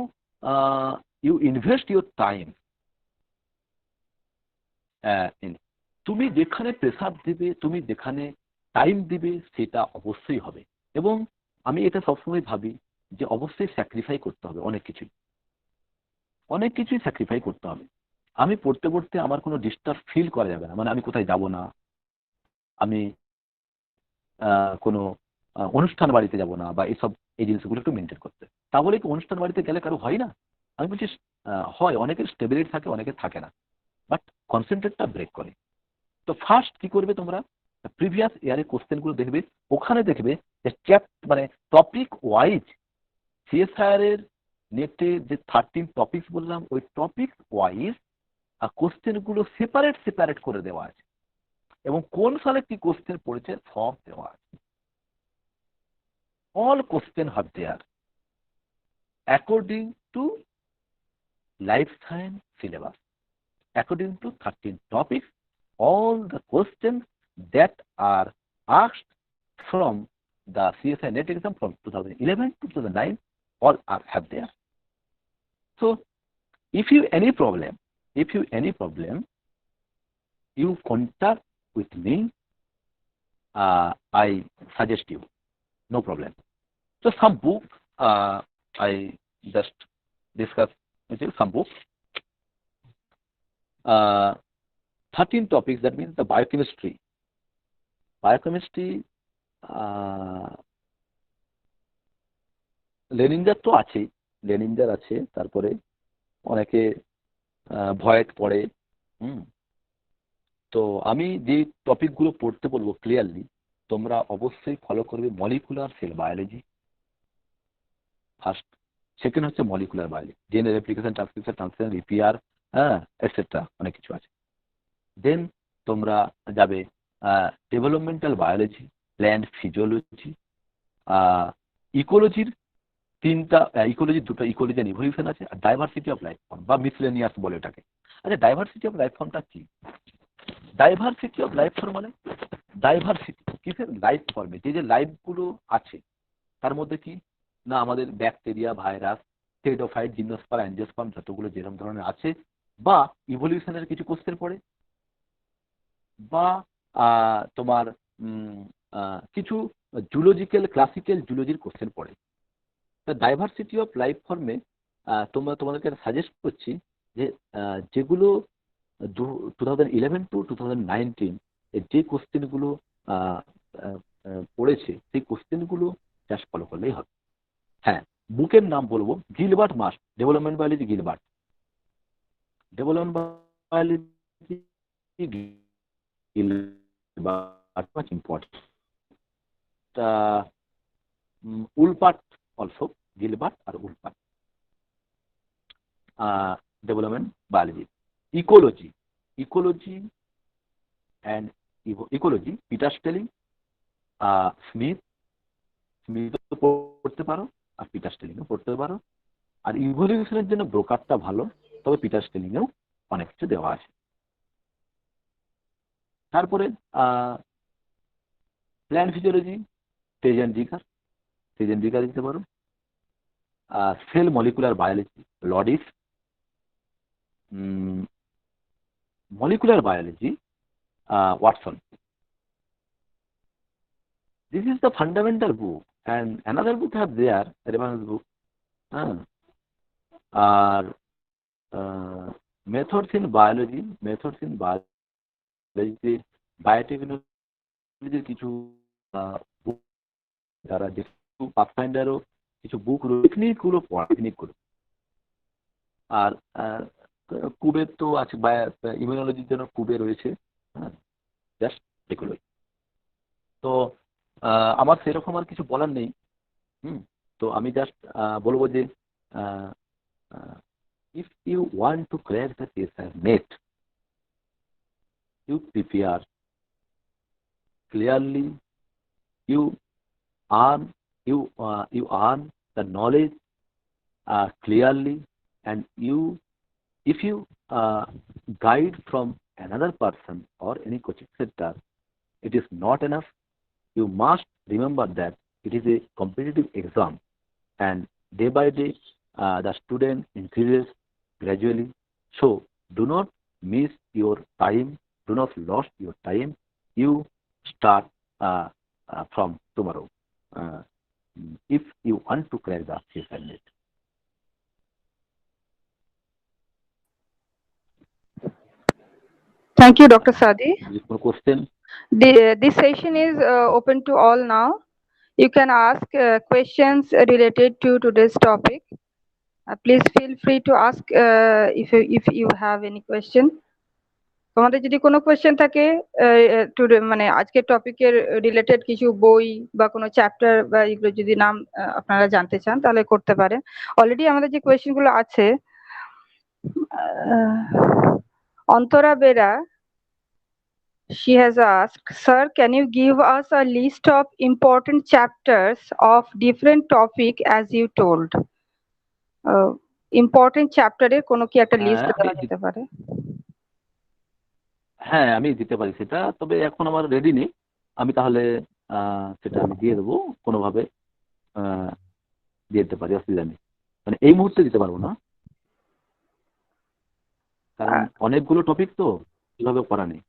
you invest your time in. তুমি যেখানে pressure দিবে, তুমি যেখানে time দিবে, সেটা অবশ্যই হবে। এবং আমি এটা সবসময় ভাবি যে অবশ্যই স্যাক্রিফাই করতে হবে, অনেক কিছুই স্যাক্রিফাই করতে হবে। আমি পড়তে পড়তে আমার কোনো ডিস্টার্ব ফিল করা যাবে না, মানে আমি কোথায় যাব না, আমি কোনো অনুষ্ঠান বাড়িতে যাব না, বা এই জিনিসগুলো একটু মেনটেন করতে। তা বলে কি অনুষ্ঠান বাড়িতে গেলে কারো হয় না? আমি বলছি হয়, অনেকের স্টেবিলিটি থাকে, অনেকের থাকে না, বাট কনসেন্ট্রেটটা ব্রেক করে। তো ফার্স্ট কি করবে, তোমরা প্রিভিয়াস ইয়ারের কোশ্চেনগুলো দেখবে, ওখানে দেখবে যে মানে টপিক ওয়াইজ সিএসআইআর এর নেটে যে 13 টপিকস বললাম, ওই টপিক ওয়াইজ কোশ্চেনগুলো সেপারেট করে দেওয়া আছে, এবং কোন সালে কি কোশ্চেন পড়েছে সব দেওয়া আছে। All question have their according to life science syllabus, according to 13 topics, all the questions that are asked from the CSI NET exam from 2011 to 2009, all have there. So if you any problem, you contact with me, I suggest you, no problem. So some book I just discuss with you, some books. 13 topics, that means the biochemistry, লেনিনজার তো আছেই, লেনিনজার আছে, তারপরে অনেকে ভয়েট পড়ে। তো আমি যে টপিকগুলো পড়তে বলবো ক্লিয়ারলি, তোমরা অবশ্যই ফলো করবে। Molecular cell biology first, second হচ্ছে molecular biology, DNA replication, transcription, translation, repair, etcetera, অনেক কিছু আছে। দেন তোমরা যাবে ডেভেলপমেন্টাল বায়োলজি, প্ল্যান্ট ফিজিওলজি, ইকোলজির দুটো ইকোলজি এন্ড ইভলিউশন আছে, আর ডাইভার্সিটি অফ লাইফ ফর্ম বা মিসলেনিয়াস বলে এটাকে। আচ্ছা, ডাইভার্সিটি অফ লাইফ ফর্মটা কি? ডাইভার্সিটি অফ লাইফ ফর্ম মানে ডাইভার্সিটি কিসের? লাইফ ফর্মে যে লাইফগুলো আছে তার মধ্যে কি না, আমাদের bacteria, virus, pteridophyte, gymnosperm, angiosperm, যতগুলো যেরকম ধরনের আছে, বা ইভলিউশনের কিছু কোশ্চেন পড়ে, বা তোমার কিছু জুলজিক্যাল, ক্লাসিক্যাল জুলজির কোশ্চেন পড়ে। তা ডাইভার্সিটি অফ লাইফ ফর্মে তোমাদেরকে সাজেস্ট করছি যে যেগুলো 2011 to 2019 যে কোশ্চেনগুলো পড়েছে, সেই কোশ্চেনগুলো জাস্ট ফলো করলেই হবে। হ্যাঁ, বুকের নাম বলবো, Gilbert must, development biology, Gilbert, development biology Gilbert, much important. Woolpert also, Gilbert or Woolpert. Development biology, ecology and ecology, Peter Stelling, Smith পড়তে পারো, আর পিটার স্টেলিংও পড়তে পারো। আর ইভলিউশনের জন্য ব্রোকারটা ভালো, তবে পিটার স্টেলিংয়েও অনেক কিছু দেওয়া আছে। তারপরে প্ল্যান্ট ফিজিওলজি, তেজেন জিকার দিতে পারো। Cell molecular biology, Lodish. Molecular biology, Watson. This is the fundamental book, and another book have there, reference book, আর methods in biology, বায়োটেকনোলজির কিছু যারা যেহেতু পাথফাইন্ডারও কিছু বুক টেকনিকগুলো পড়া, টেকনিকগুলো। আর কুবের তো আছে, ইমিউনোলজির জন্য কুবে রয়েছে, হ্যাঁ, জাস্ট এগুলোই। তো আমার সেরকম আর কিছু বলার নেই। তো আমি জাস্ট বলবো যে if you want to crack the net, you prepare clearly, you earn the knowledge clearly, and if you guide from another person or any coaching center, it is not enough. You must remember that it is a competitive exam, and day by day the student increases gradually. So do not miss your time, do not lose your time. You start from tomorrow if you want to crack the CSIR net. Thank you, Dr. Sadi. Question? This session is open to all now. You can ask questions related to today's topic. Please feel free to ask if you have any question. তোমাদের যদি কোনো question থাকে মানে আজকের টপিকের related কিছু বই বা কোনো চ্যাপ্টার বা এগুলো যদি নাম আপনারা জানতে চান তাহলে করতে পারেন। অলরেডি আমাদের যে কোয়েশ্চেন গুলো আছে, Antara Bera, she has asked, sir, can you give us a list of important chapters of different topic as you told? Important চ্যাপ্টারের কোনো কি একটা লিস্ট দেওয়া যেতে পারে? হ্যাঁ, আমি দিতে পারি সেটা, তবে এখন আমার রেডি নেই। আমি তাহলে সেটা আমি দিয়ে দেবো কোনোভাবে, দিয়ে দিতে পারি, অসুবিধা নেই। মানে এই মুহূর্তে দিতে পারবো না, কারণ অনেকগুলো টপিক তো এভাবে করা নেই।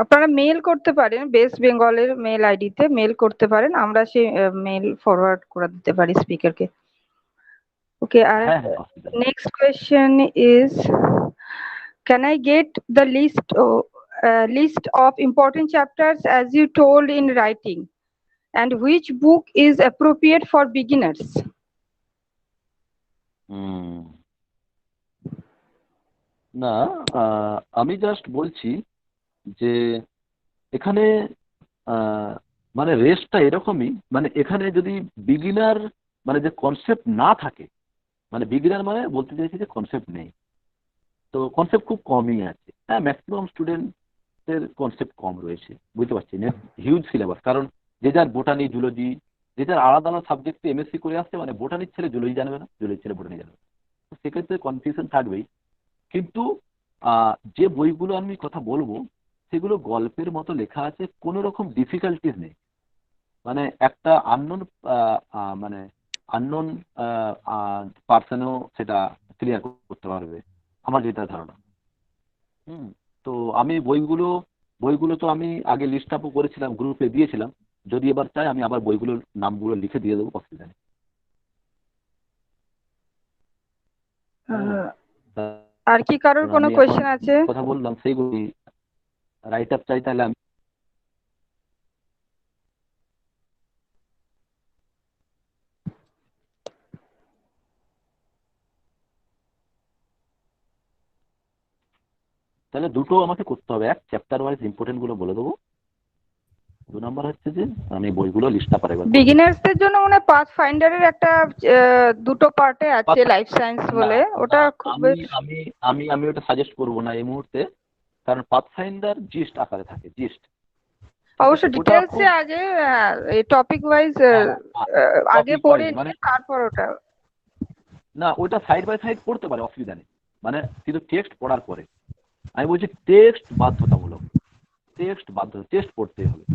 আপনারা মেল করতে পারেন, ওয়েস্ট বেঙ্গলের মেল আইডিতে মেল করতে পারেন, আমরা সেই মেল ফরওয়ার্ড করে দিতে পারি স্পিকারকে। ওকে, আর next question is, can I get the list of important chapters as you told in writing, and which book is appropriate for beginners? না, আমি জাস্ট বলছি যে এখানে মানে রেস্টটা এরকমই, মানে এখানে যদি বিগিনার মানে যে কনসেপ্ট না থাকে, মানে বিগিনার মানে বলতে চাইছি যে কনসেপ্ট নেই, তো কনসেপ্ট খুব কমই আছে। হ্যাঁ, ম্যাক্সিমাম স্টুডেন্টের কনসেপ্ট কম রয়েছে, বুঝতে পারছি না, হিউজ সিলেবাস। কারণ যে যার বোটানি, জুলজি, যে যার আলাদা আলাদা সাবজেক্টে এমএসসি করে আসছে, মানে বোটানির ছেলে জুলজি জানবে না, জুলজির ছেলে বোটানি জানবে না, তো সেক্ষেত্রে কনফিউশন থাকবেই। কিন্তু যে বইগুলো আমি কথা বলবো সেগুলো গল্পের মতো লেখা আছে, কোনো রকম ডিফিকাল্টিস নেই। মানে একটা আননোন পার্সনও সেটা ক্লিয়ার করতে পারবে, আমার যেটা ধারণা। তো আমি বইগুলো তো আমি আগে লিস্ট আপও করেছিলাম, গ্রুপে দিয়েছিলাম। যদি এবার চাই আমি আবার বইগুলোর নামগুলো লিখে দিয়ে দেবো, অসুবিধা নেই। আর কি কারোর কোনো কোয়েশ্চেন আছে? কথা বললাম সেইগুলি রাইট আপ চাই, তাহলে আমি তাহলে দুটো আমাকে করতে হবে। এক, চ্যাপ্টার ওয়াইজ ইম্পর্টেন্ট গুলো বলে দেবো। 2 নাম্বার হচ্ছে যে আমি বইগুলো লিস্ট আপ পারবো। বিগিনার্সদের জন্য মানে পাথ ফাইন্ডারের একটা দুটো পার্টে আছে লাইফ সায়েন্স বলে, ওটা আমি ওটা সাজেস্ট করব না এই মুহূর্তে, কারণ পাথ ফাইন্ডার জিস্ট আকারে থাকে, জিস্ট অবশ্য ডিটেইলসে আগে টপিক ওয়াইজ আগে পড়ে নিয়ে তারপর ওটা না, ওটা সাইড বাই সাইড পড়তে পারে, অসুবিধা নেই। মানে কিন্তু টেক্সট পড়ার পরে আমি বলছি টেক্সট বাধ্যতামূলক, টেক্সট পড়তে হবে।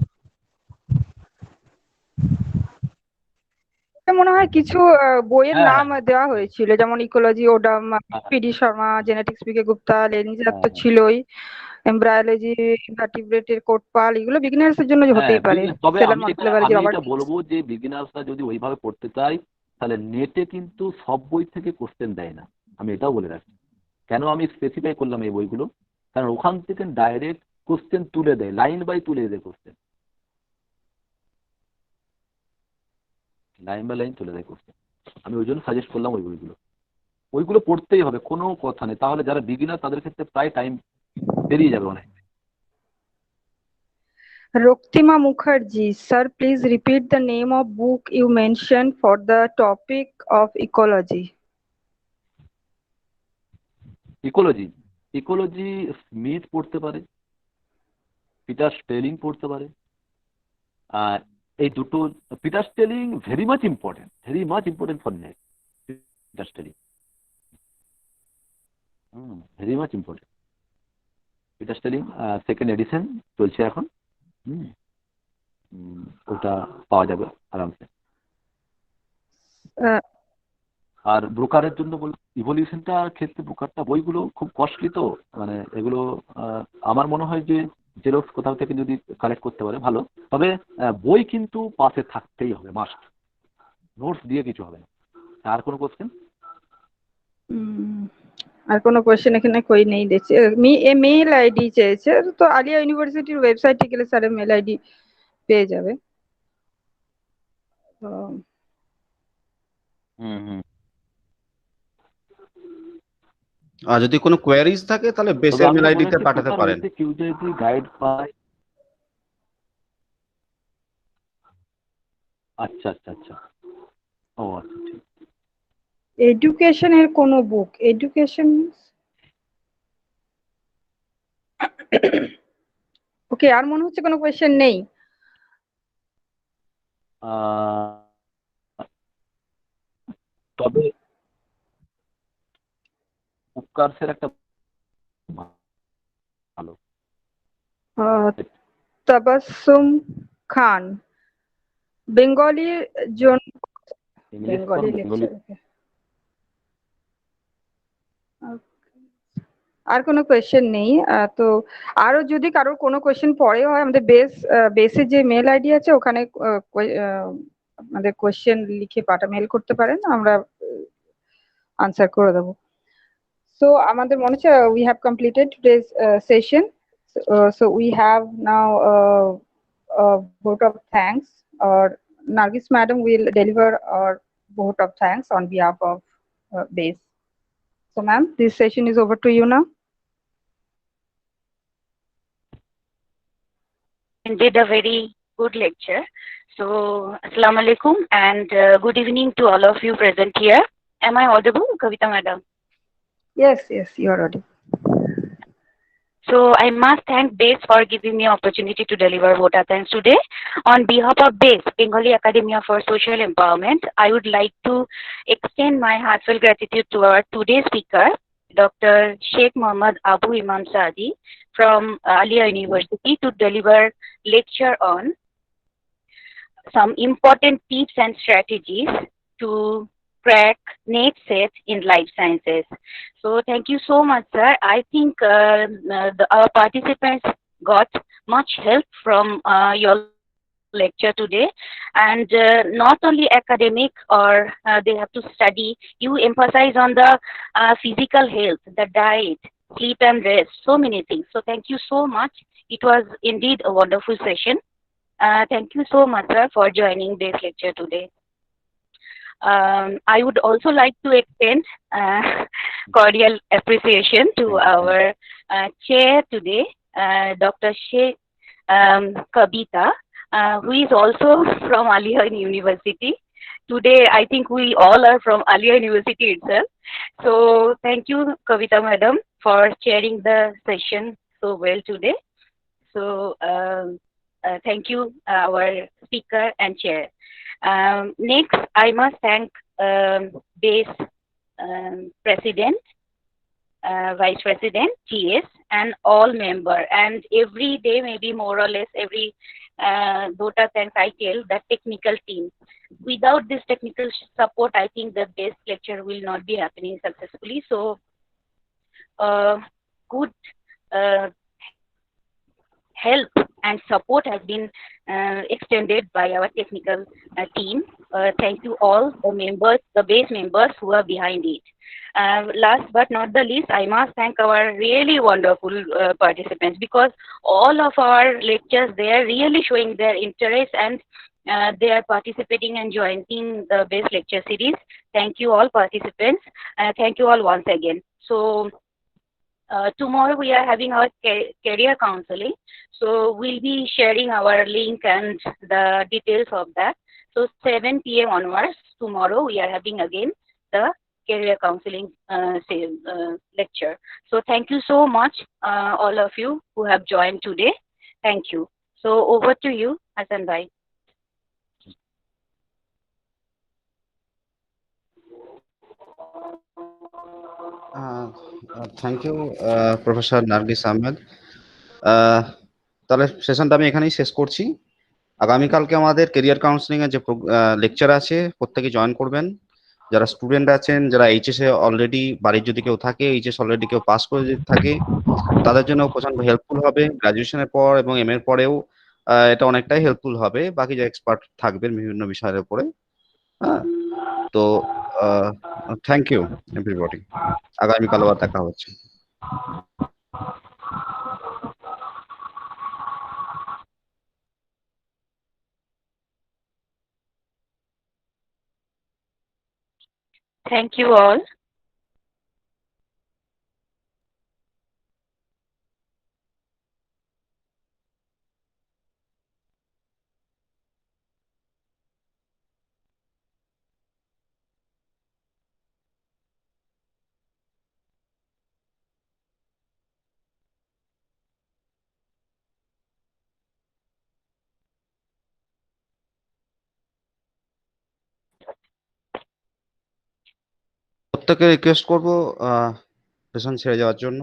মনে হয় কিছু বইয়ের নাম দেওয়া হয়েছিল, যেমন ecology Odum, PD Sharma, genetics BK Gupta, Lehninger তো ছিলই, এমব্রায়োলজি, ইনভার্টিব্রেটের কোটপাল, এগুলো বিগিনার্সের জন্য হতেই পারে। তবে আমি এটা বলবো যে বিগিনার্সরা যদি ওইভাবে পড়তে চায় তাহলে নেটে কিন্তু সব বই থেকে কোশ্চেন দেয় না, আমি এটাও বলে রাখি। কেন আমি স্পেসিফাই করলাম এই বইগুলো, কারণ ওখান থেকে ডাইরেক্ট কোশ্চেন তুলে দেয়, লাইন বাই তুলে দেয় কোশ্চেন, লাইন বাই লাইন তুলে দেয় কোশ্চেন। আমি ওই জন্য সাজেস্ট করলাম ওই বইগুলো, ওইগুলো পড়তেই হবে, কোনো কথা নেই। তাহলে যারা বিগিনার তাদের ক্ষেত্রে প্রায় টাইম পেরিয়ে যাবে অনেক। Roktima Mukherjee, sir, please repeat the name of book you mentioned for the topic of ecology. Ecology, ecology Smith পড়তে পারে, পিটার স্টেলিং পড়তে পারে। আর এই দুটো, Peter stealing very much important for net. Peter stealing very much important. Peter stealing second addition চলছে এখন, ওটা পাওয়া যাবে আরামসে। আর ব্রোকারের জন্য ইভলিউশনটা ক্ষেত্রে ব্রোকারটা বইগুলো খুব কস্টলি, তো মানে এগুলো আমার মনে হয় যে জেরক্স কোথাও থেকে যদি কালেক্ট করতে পারে ভালো। তবে বই কিন্তু পাশে থাকতেই হবে, মাস্ট। নোটস দিয়ে কিছু হবে না। আর কোনো কোশ্চেন? আর কোনো কোয়েশ্চেন এখানে কই নেই দেখছি। মেল আইডি চেয়েছে, তো আলিয়া ইউনিভার্সিটির ওয়েবসাইটে গেলে স্যারের মেল আইডি পেয়ে যাবে। আর যদি কোনো কোয়ারিজ থাকে তাহলে বেসের মেল আইডিতে পাঠাতে পারেন। কেউ যদি গাইড পায়। আচ্ছা আচ্ছা আচ্ছা, ও আচ্ছা ঠিক। এডুকেশনের কোনো বুক, এডুকেশন ওকে। আর মনে হচ্ছে কোনো কোয়েশ্চেন নেই। তবে উপকার্সের একটা ভালো, তাবাসসুম খান, বেঙ্গলির জন্য, বেঙ্গলি লেকচার। আর কোনো কোয়েশ্চেন নেই। তো আরো যদি কারোর কোনো কোয়েশ্চেন পরে হয়, আমাদের বেসে যে মেল আইডি আছে ওখানে আমাদের কোয়েশ্চেন লিখে মেল করতে পারেন, আমরা আনসার করে দেবো। সো আমাদের মনে হচ্ছে we have completed today's session. So we have now a vote of thanks, or Nargis madam will deliver our vote of thanks on behalf of BASE. So ma'am, this session is over to you now. Indeed a very good lecture. So Assalamu alaikum and good evening to all of you present here. Am I audible, Kavita madam? Yes, you are audible. So I must thank BASE for giving me opportunity to deliver vote of thanks today. On behalf of BASE, Bengali Academia for Social Empowerment, I would like to extend my heartfelt gratitude to our today's speaker, Dr. Sheikh Mohammad Abu Imam Saadi from Alia University, to deliver lecture on some important tips and strategies to crack NET set in life sciences. So thank you so much, sir. I think our participants got much help from your lecture today, and not only academic or they have to study. You emphasize on the physical health, the diet, sleep and rest, so many things. So thank you so much. It was indeed a wonderful session. Thank you so much, sir, for joining this lecture today. I would also like to extend cordial appreciation to our chair today, Dr. Sheikh Kavita, who is also from Alia University. Today, I think we all are from Alia University itself. So thank you, Kavita madam, for chairing the session so well today. So thank you, our speaker and chair. Next, I must thank BASE President, Vice President, GS, and all member. And every day, maybe more or less every voter thanks I tell the technical team. Without this technical support, I think the BASE lecture will not be happening successfully. So, good help and support has been extended by our technical team. Thank you all the members, the base members who are behind it. Last but not the least, I must thank our really wonderful participants, because all of our lectures, they are really showing their interest, and they are participating and joining the base lecture series. Thank you all participants. Thank you all once again. So tomorrow we are having our career counseling. So we'll be sharing our link and the details of that. So 7 p.m. onwards tomorrow we are having again the career counseling lecture. So thank you so much, all of you who have joined today. Thank you. So over to you, Hassan Bhai. Thank you professor Nargis Ahmed. তাহলে সেশনটা আমি এখানেই শেষ করছি। আগামীকালকে আমাদের career counselling এর যে লেকচার আছে প্রত্যেকে জয়েন করবেন। যারা স্টুডেন্ট আছেন, যারা এইচএস এ অলরেডি বাড়ির যদি কেউ থাকে, এইচএস অলরেডি কেউ পাস করে যদি থাকে, তাদের জন্য প্রচন্ড হেল্পফুল হবে। গ্রাজুয়েশনের পর এবং এম এর পরেও এটা অনেকটাই হেল্পফুল হবে, বাকি যে এক্সপার্ট থাকবেন বিভিন্ন বিষয়ের উপরে। হ্যাঁ, তো থ্যাংক ইউ এভরিবডি। আগামীকাল আবার দেখা হচ্ছে। Thank you all. প্রত্যেকে রিকোয়েস্ট করবো সেশন ছেড়ে যাওয়ার জন্য।